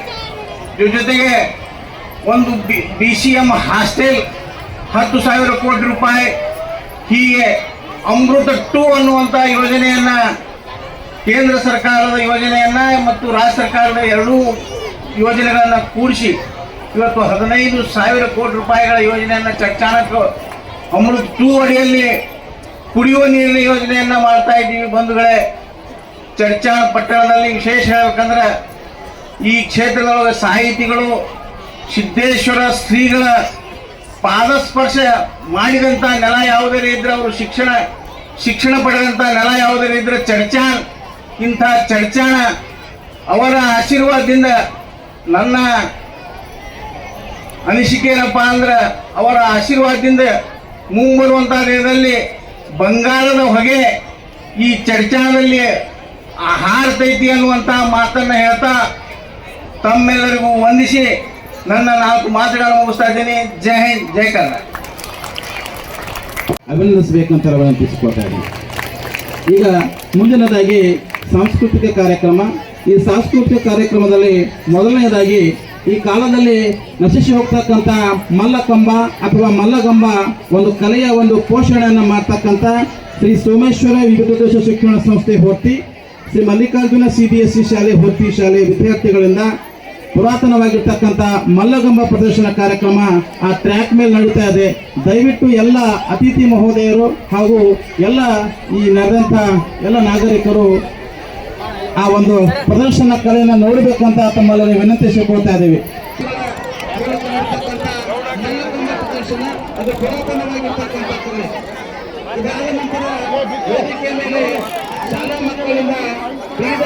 ಜೊತೆಗೆ ಒಂದು BCM ಹಾಸ್ಟೆಲ್ 10,000 ಕೋಟಿ ರೂಪಾಯಿ. ಹೀಗೆ ಅಮೃತ 2 ಅನ್ನುವಂಥ ಯೋಜನೆಯನ್ನ, ಕೇಂದ್ರ ಸರ್ಕಾರದ ಯೋಜನೆಯನ್ನ ಮತ್ತು ರಾಜ್ಯ ಸರ್ಕಾರದ ಎರಡೂ ಯೋಜನೆಗಳನ್ನು ಕೂಡಿಸಿ ಇವತ್ತು 15,000 ಕೋಟಿ ರೂಪಾಯಿಗಳ ಯೋಜನೆಯನ್ನು ಚಟ್ಟಾಣಕ್ಕೆ ಅಮೃತ 2 ಅಡಿಯಲ್ಲಿ ಕುಡಿಯುವ ನೀರಿನ ಯೋಜನೆಯನ್ನ ಮಾಡ್ತಾ ಇದ್ದೀವಿ. ಬಂಧುಗಳೇ, ಚಡ್ಚಾಣ ಪಟ್ಟಣದಲ್ಲಿ ವಿಶೇಷ ಹೇಳ್ಬೇಕಂದ್ರೆ ಈ ಕ್ಷೇತ್ರದೊಳಗೆ ಸಾಹಿತಿಗಳು, ಸಿದ್ದೇಶ್ವರ ಶ್ರೀಗಳ ಪಾದಸ್ಪರ್ಶ ಮಾಡಿದಂಥ ನೆಲ ಯಾವುದೇ ಇದ್ರೆ, ಅವರು ಶಿಕ್ಷಣ ಪಡೆದಂಥ ನೆಲ ಯಾವುದೇ ಇದ್ರೆ ಚಡ್ಚಾಣ. ಇಂಥ ಚಡ್ಚಾಣ ಅವರ ಆಶೀರ್ವಾದದಿಂದ ನನ್ನ ಅನಿಸಿಕೆ ಏನಪ್ಪ ಅಂದ್ರೆ, ಅವರ ಆಶೀರ್ವಾದದಿಂದ ಮುಂಬರುವಂಥ ದಿನದಲ್ಲಿ ಬಂಗಾರದ ಹೊಗೆ ಈ ಚಡ್ಚಾಣದಲ್ಲಿ ಹಾರತೈತಿ ಅನ್ನುವಂಥ ಮಾತನ್ನು ಹೇಳ್ತಾ ತಮ್ಮೆಲ್ಲರಿಗೂ ವಂದಿಸಿ ನನ್ನ 4 ಮಾತುಗಳನ್ನು ಮುಗಿಸ್ತಾ ಇದ್ದೀನಿ. ಜೈ ಹಿಂದ್, ಜೈ ಕನ್ನಡ. ಅಭಿನಂದಿಸಬೇಕಂತ ವಿನಂತಿಸಿಕೊಳ್ತಾ ಇದ್ದೀನಿ. ಈಗ ಮುಂದಿನದಾಗಿ ಸಾಂಸ್ಕೃತಿಕ ಕಾರ್ಯಕ್ರಮ. ಈ ಸಾಂಸ್ಕೃತಿಕ ಕಾರ್ಯಕ್ರಮದಲ್ಲಿ ಮೊದಲನೆಯದಾಗಿ ಈ ಕಾಲದಲ್ಲಿ ನಶಿಸಿ ಹೋಗ್ತಕ್ಕಂಥ ಮಲ್ಲಕಂಬ ಅಥವಾ ಮಲ್ಲಗಂಬ ಒಂದು ಕಲೆಯ ಒಂದು ಪೋಷಣೆಯನ್ನು ಮಾಡ್ತಕ್ಕಂಥ ಶ್ರೀ ಸೋಮೇಶ್ವರ ವಿವಿಧ ಶಿಕ್ಷಣ ಸಂಸ್ಥೆ ಹೊಟ್ಟಿ, ಶ್ರೀ ಮಲ್ಲಿಕಾರ್ಜುನ CBSE ಶಾಲೆ ಹೊಟ್ಟಿ ಶಾಲೆ ವಿದ್ಯಾರ್ಥಿಗಳಿಂದ ಪುರಾತನವಾಗಿರ್ತಕ್ಕಂಥ ಮಲ್ಲಗಂಬ ಪ್ರದರ್ಶನ ಕಾರ್ಯಕ್ರಮ ಆ ಟ್ರ್ಯಾಕ್ ಮೇಲೆ ನಡೀತಾ ಇದೆ. ದಯವಿಟ್ಟು ಎಲ್ಲ ಅತಿಥಿ ಮಹೋದಯರು ಹಾಗೂ ಎಲ್ಲ ಈ ನಡೆದಂಥ ಎಲ್ಲ ನಾಗರಿಕರು ಆ ಒಂದು ಪ್ರದರ್ಶನ ಕಲೆಯನ್ನು ನೋಡಬೇಕಂತ ತಮ್ಮಲ್ಲಿ ವಿನಂತಿಸಿಕೊಳ್ತಾ ಇದ್ದೀವಿ. ಅದು ಪುರಾತನವಾಗಿರ್ತಕ್ಕಂಥ ಕಲೆ. ಇದಾದ ನಂತರ ವೇದಿಕೆಯ ಮೇಲೆ ಶಾಲಾ ಮಕ್ಕಳಿಂದ ವಿವಿಧ